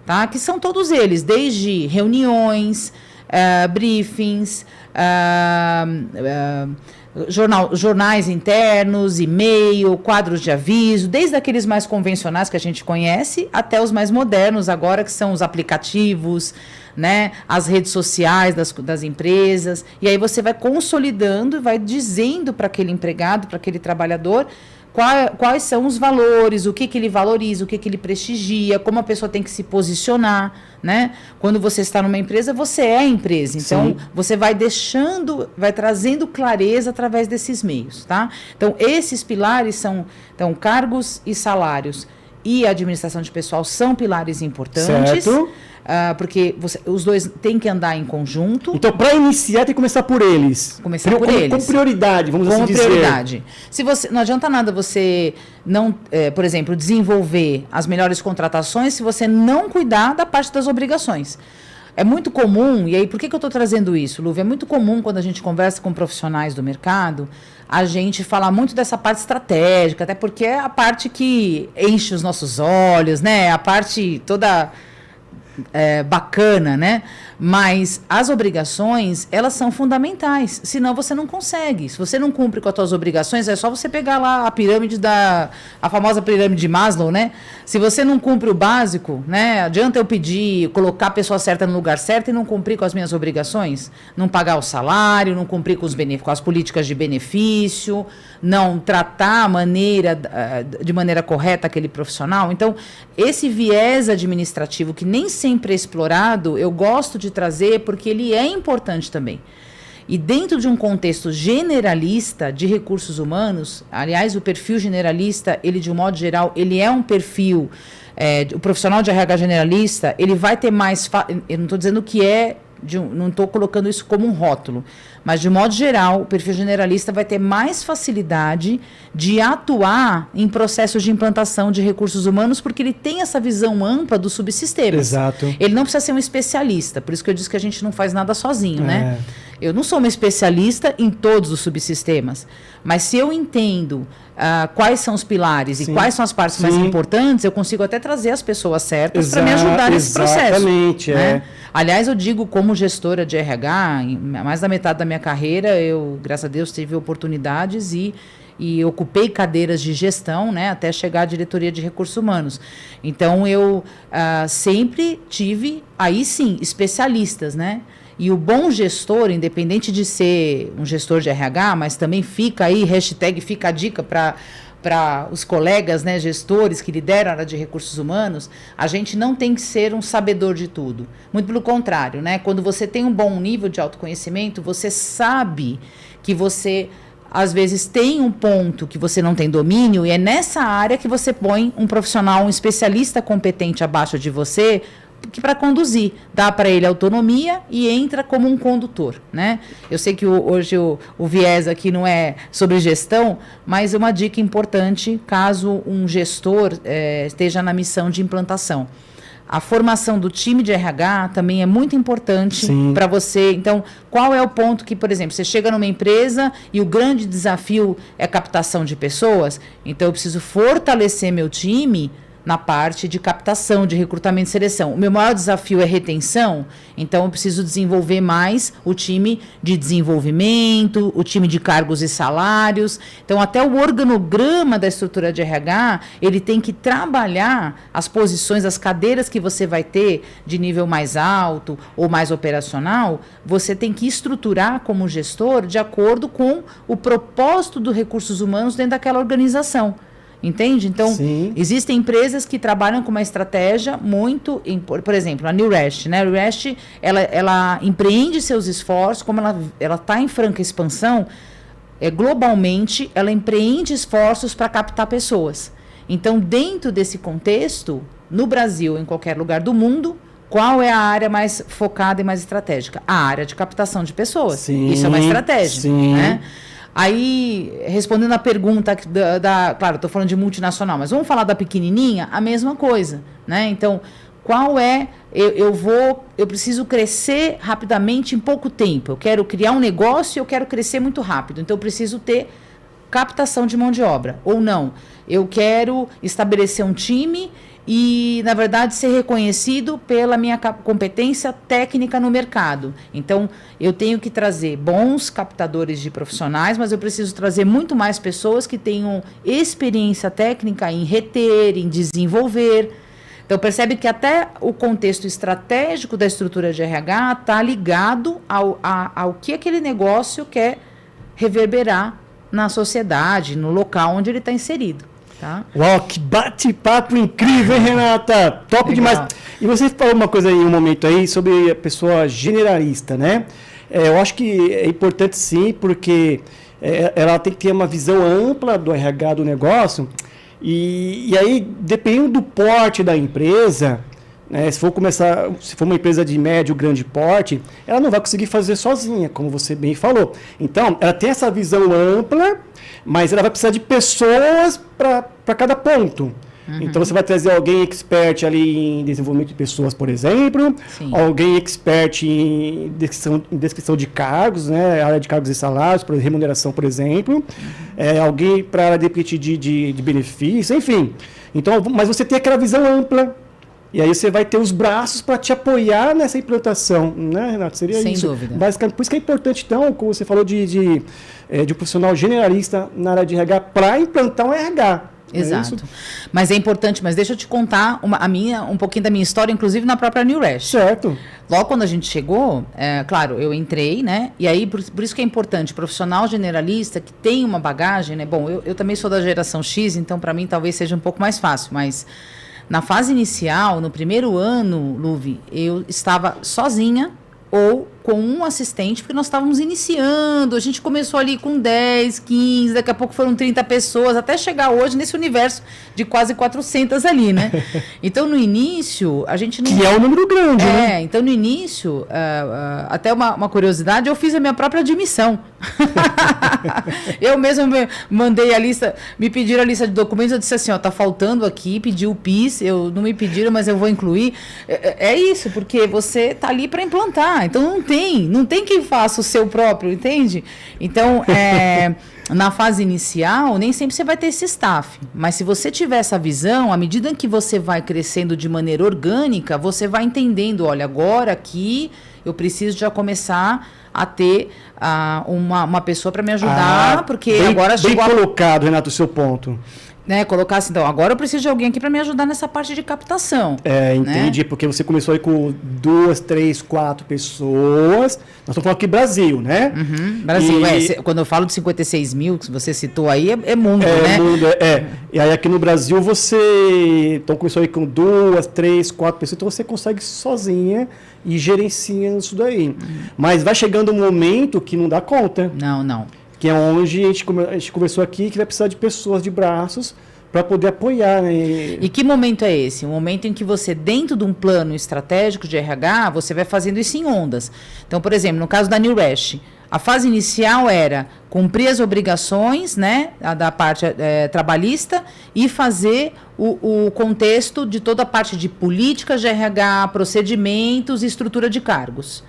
tá? Que são todos eles, desde reuniões, briefings, jornais internos, e-mail, quadros de aviso, desde aqueles mais convencionais que a gente conhece, até os mais modernos agora, que são os aplicativos, né, as redes sociais das empresas. E aí você vai consolidando e vai dizendo para aquele empregado, para aquele trabalhador, quais são os valores, o que ele valoriza, o que ele prestigia, como a pessoa tem que se posicionar, né? Quando você está numa empresa, você é a empresa. Então, você vai trazendo clareza através desses meios, tá? Então, esses pilares são, cargos e salários e administração de pessoal são pilares importantes. Certo. Porque os dois têm que andar em conjunto. Então, para iniciar, tem que começar por eles. Com prioridade, vamos assim dizer. Com prioridade. Não adianta nada você não, por exemplo, desenvolver as melhores contratações se você não cuidar da parte das obrigações. É muito comum, e aí por que eu estou trazendo isso, Lúvia? É muito comum quando a gente conversa com profissionais do mercado, a gente falar muito dessa parte estratégica, até porque é a parte que enche os nossos olhos, né? A parte toda... bacana, né? Mas as obrigações, elas são fundamentais, senão você não consegue. Se você não cumpre com as suas obrigações, é só você pegar lá a famosa pirâmide de Maslow, né? Se você não cumpre o básico, né? Adianta eu pedir, colocar a pessoa certa no lugar certo e não cumprir com as minhas obrigações? Não pagar o salário, não cumprir com as políticas de benefício, não tratar de maneira correta aquele profissional. Então, esse viés administrativo que nem sempre é explorado, eu gosto de trazer porque ele é importante também. E dentro de um contexto generalista de recursos humanos, aliás, o perfil generalista, ele de um modo geral, ele é um perfil, o profissional de RH generalista, ele vai ter mais... Eu não estou dizendo que não estou colocando isso como um rótulo, mas de modo geral, o perfil generalista vai ter mais facilidade de atuar em processos de implantação de recursos humanos, porque ele tem essa visão ampla dos subsistemas. Exato. Ele não precisa ser um especialista, por isso que eu disse que a gente não faz nada sozinho, né? Eu não sou uma especialista em todos os subsistemas, mas se eu entendo quais são os pilares e quais são as partes mais importantes, eu consigo até trazer as pessoas certas para me ajudar nesse processo. Exatamente, né? Aliás, eu digo, como gestora de RH, em mais da metade da minha carreira, eu, graças a Deus, tive oportunidades e ocupei cadeiras de gestão, né, até chegar à diretoria de recursos humanos. Então, eu sempre tive, aí sim, especialistas, né? E o bom gestor, independente de ser um gestor de RH, mas também fica aí, #fica a dica para os colegas, né, gestores que lideram a área de recursos humanos, a gente não tem que ser um sabedor de tudo. Muito pelo contrário, né? Quando você tem um bom nível de autoconhecimento, você sabe que você, às vezes, tem um ponto que você não tem domínio e é nessa área que você põe um profissional, um especialista competente abaixo de você, para conduzir, dá para ele autonomia e entra como um condutor, né? Eu sei que hoje o viés aqui não é sobre gestão, mas é uma dica importante caso um gestor esteja na missão de implantação. A formação do time de RH também é muito importante para você. Então, qual é o ponto que, por exemplo, você chega numa empresa e o grande desafio é a captação de pessoas? Então, eu preciso fortalecer meu time na parte de captação, de recrutamento e seleção. O meu maior desafio é retenção, então eu preciso desenvolver mais o time de desenvolvimento, o time de cargos e salários. Então, até o organograma da estrutura de RH, ele tem que trabalhar as posições, as cadeiras que você vai ter de nível mais alto ou mais operacional, você tem que estruturar como gestor de acordo com o propósito dos recursos humanos dentro daquela organização. Entende? Então, existem empresas que trabalham com uma estratégia muito... Por exemplo, a New Rest, né? A New Rest, ela empreende seus esforços, como ela está em franca expansão, globalmente, ela empreende esforços para captar pessoas. Então, dentro desse contexto, no Brasil, em qualquer lugar do mundo, qual é a área mais focada e mais estratégica? A área de captação de pessoas. Isso é uma estratégia, né? Aí, respondendo a pergunta claro, estou falando de multinacional, mas vamos falar da pequenininha, a mesma coisa, né? Então, qual é... Eu preciso crescer rapidamente em pouco tempo. Eu quero criar um negócio e eu quero crescer muito rápido. Então, eu preciso ter captação de mão de obra. Ou não. Eu quero estabelecer um time e, na verdade, ser reconhecido pela minha competência técnica no mercado. Então, eu tenho que trazer bons captadores de profissionais, mas eu preciso trazer muito mais pessoas que tenham experiência técnica em reter, em desenvolver. Então, percebe que até o contexto estratégico da estrutura de RH está ligado ao que aquele negócio quer reverberar na sociedade, no local onde ele está inserido. Tá? Uau, que bate-papo incrível, hein, Renata? Top demais. E você falou uma coisa aí, um momento aí, sobre a pessoa generalista, né? Eu acho que é importante sim, porque ela tem que ter uma visão ampla do RH do negócio, e aí, dependendo do porte da empresa, né, se for uma empresa de médio, grande porte, ela não vai conseguir fazer sozinha, como você bem falou. Então, ela tem essa visão ampla, mas ela vai precisar de pessoas para cada ponto. Então, você vai trazer alguém expert ali em desenvolvimento de pessoas, por exemplo, alguém expert em descrição de cargos, né, área de cargos e salários, remuneração, por exemplo, alguém para a área de benefícios, enfim. Então, mas você tem aquela visão ampla. E aí você vai ter os braços para te apoiar nessa implantação, né, Renato? Seria isso. Sem dúvida. Basicamente, por isso que é importante, então, como você falou de um profissional generalista na área de RH para implantar um RH. Exato. Mas é importante, mas deixa eu te contar um pouquinho da minha história, inclusive na própria NewResh. Certo. Logo quando a gente chegou, claro, eu entrei, né? E aí, por isso que é importante, profissional generalista que tem uma bagagem, né? Bom, eu também sou da geração X, então para mim talvez seja um pouco mais fácil, mas na fase inicial, no primeiro ano, Luve, eu estava sozinha ou com um assistente, porque nós estávamos iniciando, a gente começou ali com 10, 15, daqui a pouco foram 30 pessoas, até chegar hoje nesse universo de quase 400 ali, né? Então, no início, a gente não... Que é um número grande, né? Então, no início, até uma curiosidade, eu fiz a minha própria admissão. Eu mesma mandei a lista, me pediram a lista de documentos, eu disse assim, tá faltando aqui, pedi o PIS, não me pediram, mas eu vou incluir. É isso, porque você tá ali para implantar, então não tem quem faça o seu próprio, entende? Então, na fase inicial, nem sempre você vai ter esse staff, mas se você tiver essa visão, à medida que você vai crescendo de maneira orgânica, você vai entendendo, olha, agora aqui eu preciso já começar a ter uma pessoa para me ajudar, porque agora chegou... Bem colocado, Renato, o seu ponto. Né, colocar assim, então, agora eu preciso de alguém aqui para me ajudar nessa parte de captação. Entendi, né? Porque você começou aí com 2, 3, 4 pessoas. Nós estamos falando aqui Brasil, né? Brasil, quando eu falo de 56 mil, que você citou aí, é mundo, né? Mundo, E aí aqui no Brasil você começou aí com 2, 3, 4 pessoas, então você consegue sozinha e gerenciando isso daí. Mas vai chegando um momento que não dá conta. Não. Que é onde a gente conversou aqui, que vai precisar de pessoas de braços para poder apoiar. Né? E que momento é esse? Um momento em que você, dentro de um plano estratégico de RH, você vai fazendo isso em ondas. Então, por exemplo, no caso da NewResh, a fase inicial era cumprir as obrigações, né, da parte trabalhista e fazer o contexto de toda a parte de políticas de RH, procedimentos e estrutura de cargos.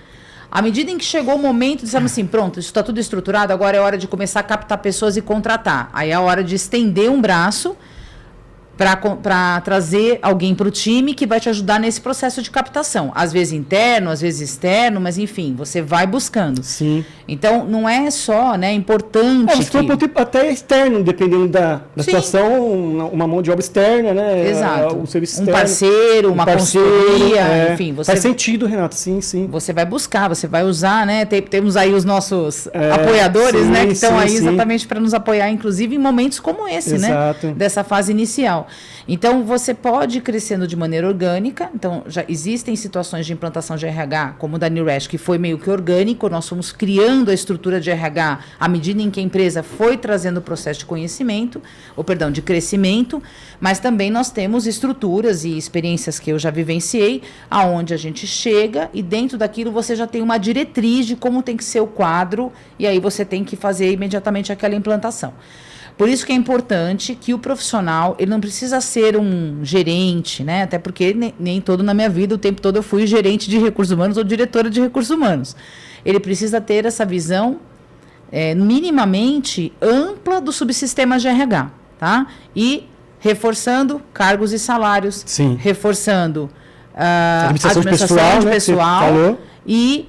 À medida em que chegou o momento, dissemos assim, pronto, isso está tudo estruturado, agora é hora de começar a captar pessoas e contratar. Aí é a hora de estender um braço para trazer alguém para o time que vai te ajudar nesse processo de captação. Às vezes interno, às vezes externo, mas enfim, você vai buscando. Sim. Então, não é só, né, importante... Você foi até externo, dependendo da situação, uma mão de obra externa, né? Exato. Um serviço externo. Um parceiro, uma consultoria, enfim. Faz sentido, Renato, sim. Você vai buscar, você vai usar, né? Temos aí os nossos apoiadores, né? Que estão aí exatamente para nos apoiar, inclusive em momentos como esse, Exato. Né? Dessa fase inicial. Então, você pode ir crescendo de maneira orgânica. Então, já existem situações de implantação de RH, como o da NewResh, que foi meio que orgânico. Nós fomos criando a estrutura de RH à medida em que a empresa foi trazendo o processo de conhecimento, de crescimento. Mas também nós temos estruturas e experiências que eu já vivenciei, aonde a gente chega e dentro daquilo você já tem uma diretriz de como tem que ser o quadro e aí você tem que fazer imediatamente aquela implantação. Por isso que é importante que o profissional, ele não precisa ser um gerente, né? Até porque nem todo na minha vida, o tempo todo eu fui gerente de recursos humanos ou diretora de recursos humanos. Ele precisa ter essa visão minimamente ampla do subsistema de RH, tá? E reforçando cargos e salários, Sim. Reforçando administração de pessoal, né, e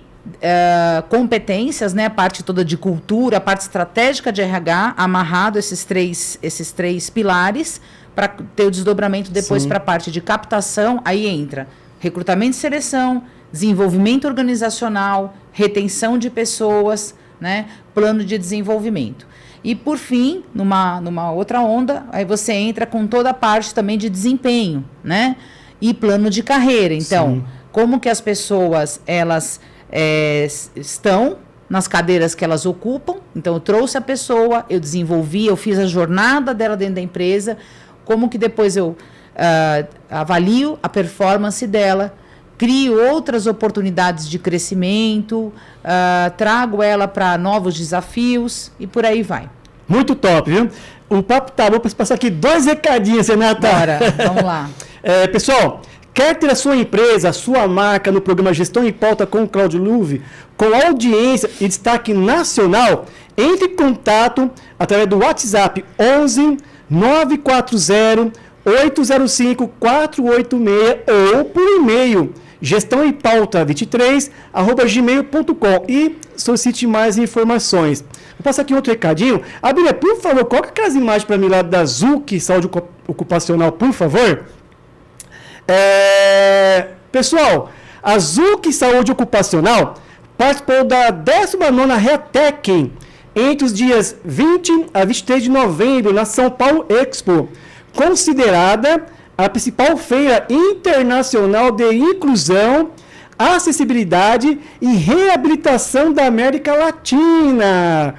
competências, né, a parte toda de cultura, a parte estratégica de RH, amarrado esses três pilares para ter o desdobramento depois para a parte de captação. Aí entra recrutamento e seleção, desenvolvimento organizacional, retenção de pessoas, né? Plano de desenvolvimento. E, por fim, numa outra onda, aí você entra com toda a parte também de desempenho, né? E plano de carreira. Então, sim, como que as pessoas, elas estão nas cadeiras que elas ocupam. Então, eu trouxe a pessoa, eu desenvolvi, eu fiz a jornada dela dentro da empresa, como que depois eu avalio a performance dela, crio outras oportunidades de crescimento, trago ela para novos desafios e por aí vai. Muito top, viu? O papo tá bom para passar aqui 2 recadinhos, Renata. Bora, vamos lá. Pessoal, quer ter a sua empresa, a sua marca no programa Gestão em Pauta com o Cláudio Luve, com audiência e destaque nacional? Entre em contato através do WhatsApp 11 940 805 486 ou por e-mail gestãoempauta23@gmail.com e solicite mais informações. Vou passar aqui outro recadinho. Abília, por favor, coloca aquelas imagens para mim lá da ZUC Saúde Ocupacional, por favor. Pessoal, a ZUC Saúde Ocupacional participou da 19ª REATEC entre os dias 20 a 23 de novembro na São Paulo Expo, considerada a principal feira internacional de inclusão, acessibilidade e reabilitação da América Latina,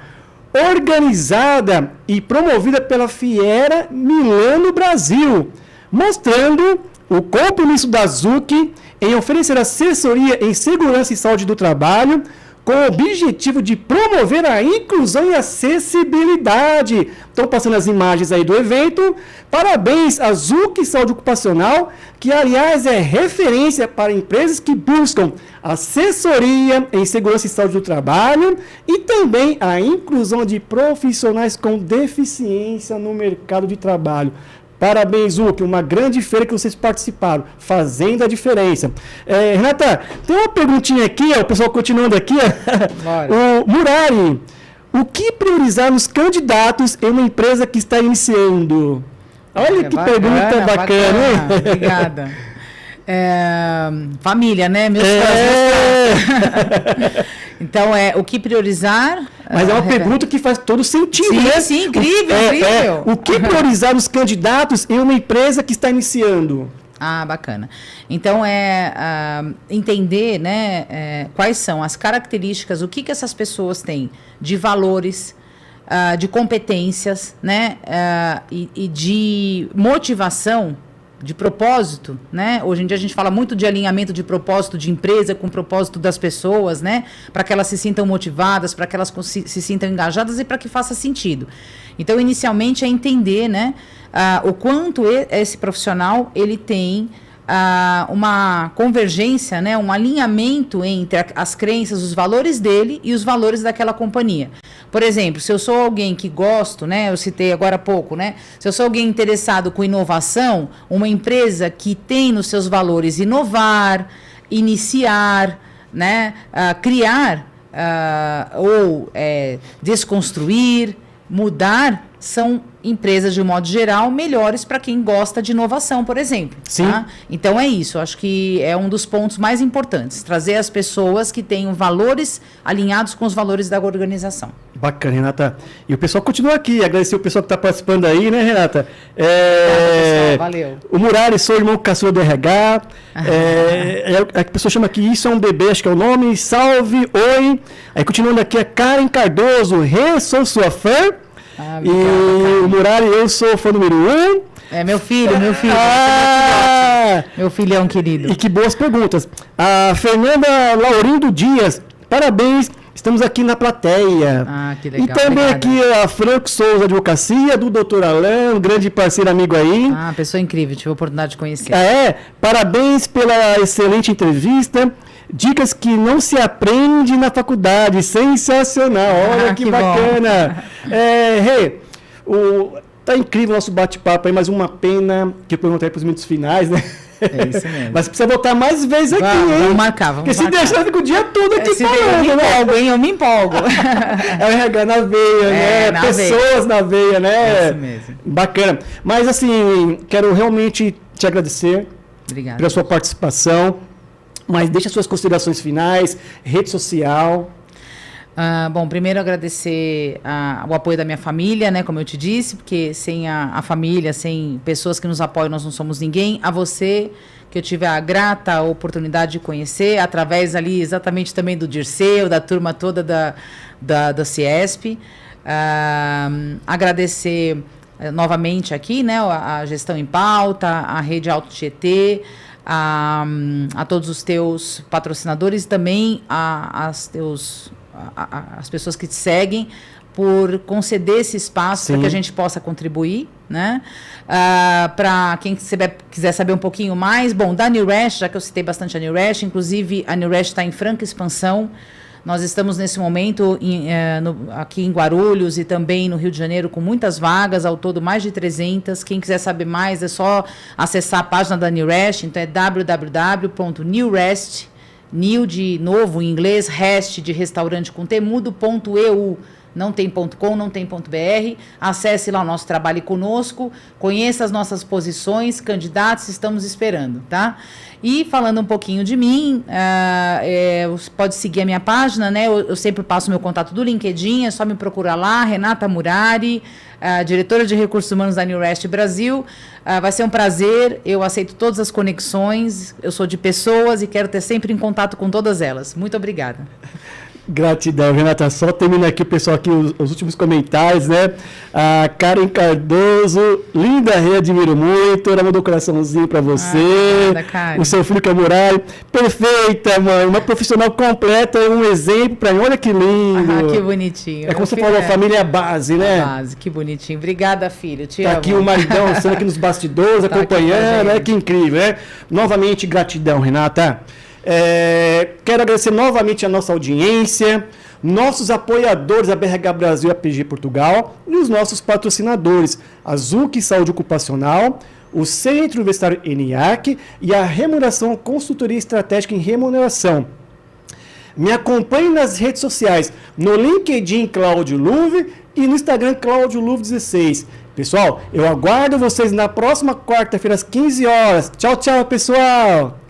organizada e promovida pela Fiera Milano Brasil, mostrando o compromisso da ZUC em oferecer assessoria em segurança e saúde do trabalho, com o objetivo de promover a inclusão e acessibilidade. Estão passando as imagens aí do evento. Parabéns à ZUC Saúde Ocupacional, que, aliás, é referência para empresas que buscam assessoria em segurança e saúde do trabalho e também a inclusão de profissionais com deficiência no mercado de trabalho. Parabéns, ZUC, uma grande feira que vocês participaram, fazendo a diferença. Renata, tem uma perguntinha aqui, o pessoal continuando aqui. O Murari, o que priorizar nos candidatos em uma empresa que está iniciando? Olha que pergunta bacana, hein? Obrigada. Família, né? Meus Então, o que priorizar? Mas é uma pergunta que faz todo sentido, sim, né? Sim, incrível. O que priorizar nos candidatos em uma empresa que está iniciando? Bacana. Então, entender, né, quais são as características, o que essas pessoas têm de valores, de competências, né, e de motivação, de propósito, né? Hoje em dia a gente fala muito de alinhamento de propósito de empresa com o propósito das pessoas, né? Para que elas se sintam motivadas, para que elas se sintam engajadas e para que faça sentido. Então, inicialmente, é entender, né, o quanto esse profissional ele tem uma convergência, né, um alinhamento entre as crenças, os valores dele e os valores daquela companhia. Por exemplo, se eu sou alguém que gosto, né, eu citei agora há pouco, né, se eu sou alguém interessado com inovação, uma empresa que tem nos seus valores inovar, iniciar, né, criar ou desconstruir, mudar, são empresas, de um modo geral, melhores para quem gosta de inovação, por exemplo. Sim. Tá? Então, é isso. Acho que é um dos pontos mais importantes. Trazer as pessoas que tenham valores alinhados com os valores da organização. Bacana, Renata. E o pessoal continua aqui. Agradecer o pessoal que está participando aí, né, Renata? Pessoal, valeu. O Murari, sou irmão caçula do RH. A pessoa chama aqui, isso é um bebê, acho que é o nome. Salve, oi. Aí, continuando aqui, a Karen Cardoso. Sou sua fã. E o Murari, eu sou fã número 1. Meu filho. Meu filhão querido. E que boas perguntas. A Fernanda Laurindo Dias, parabéns, estamos aqui na plateia. Que legal. E também obrigada. aqui a Franco Souza Advocacia, do Dr. Alain, um grande parceiro amigo aí. Pessoa incrível, tive a oportunidade de conhecer. Parabéns pela excelente entrevista. Dicas que não se aprende na faculdade. Sensacional. Olha que bacana. Tá incrível o nosso bate-papo aí, mas uma pena que eu perguntei para os minutos finais, né? É isso mesmo. Mas precisa voltar mais vezes aqui, hein? Vamos marcar. Porque se deixar, eu fico o dia todo aqui falando, né? Eu me empolgo. É o RH na veia, né? Pessoas na veia, né? É isso mesmo. Bacana. Mas, assim, quero realmente te agradecer. Obrigada. Pela sua participação. Mas deixa suas considerações finais, rede social. Bom, primeiro agradecer o apoio da minha família, né, como eu te disse, porque sem a família, sem pessoas que nos apoiam, nós não somos ninguém. A você, que eu tive a grata oportunidade de conhecer, através ali exatamente também do Dirceu, da turma toda da Ciesp. Agradecer novamente aqui, né, a Gestão em Pauta, a Rede Alto Tietê, a todos os teus patrocinadores e também as pessoas que te seguem por conceder esse espaço para que a gente possa contribuir, né? Para quem quiser saber um pouquinho mais, bom, da New Rest, já que eu citei bastante a New Rest, inclusive a New Rest está em franca expansão. Nós estamos nesse momento aqui em Guarulhos e também no Rio de Janeiro com muitas vagas, ao todo mais de 300. Quem quiser saber mais é só acessar a página da New Rest, então é www.newrest, new de novo em inglês, rest de restaurante com temudo.eu. Não tem .com, não tem .br. Acesse lá o nosso trabalho conosco, conheça as nossas posições, candidatos, estamos esperando, tá? E falando um pouquinho de mim, pode seguir a minha página, né? Eu sempre passo meu contato do LinkedIn, é só me procurar lá, Renata Murari, diretora de Recursos Humanos da New Rest Brasil. Vai ser um prazer, eu aceito todas as conexões, eu sou de pessoas e quero ter sempre em contato com todas elas. Muito obrigada. Gratidão, Renata. Só termina aqui, pessoal, aqui os últimos comentários, né? A Karen Cardoso, linda Rê, admiro muito. Ela mandou um coraçãozinho pra você. Obrigada, o seu filho que é Muralha. Perfeita, mãe. Uma profissional completa, um exemplo pra mim. Olha que lindo. Que bonitinho. É como você falou, a família é a base, né? A base, que bonitinho. Obrigada, filho. Te amo. Aqui o maridão, estando aqui nos bastidores, acompanhando, né? Que incrível, né? Novamente, gratidão, Renata. Quero agradecer novamente a nossa audiência, nossos apoiadores, a BRH Brasil e a PG Portugal, e os nossos patrocinadores, a ZUC Saúde Ocupacional, o Centro Universitário ENIAC e a Remuneração Consultoria Estratégica em Remuneração. Me acompanhe nas redes sociais, no LinkedIn Cláudio Luve e no Instagram Cláudio Luve 16. Pessoal, eu aguardo vocês na próxima quarta-feira às 15 horas. Tchau, tchau, pessoal!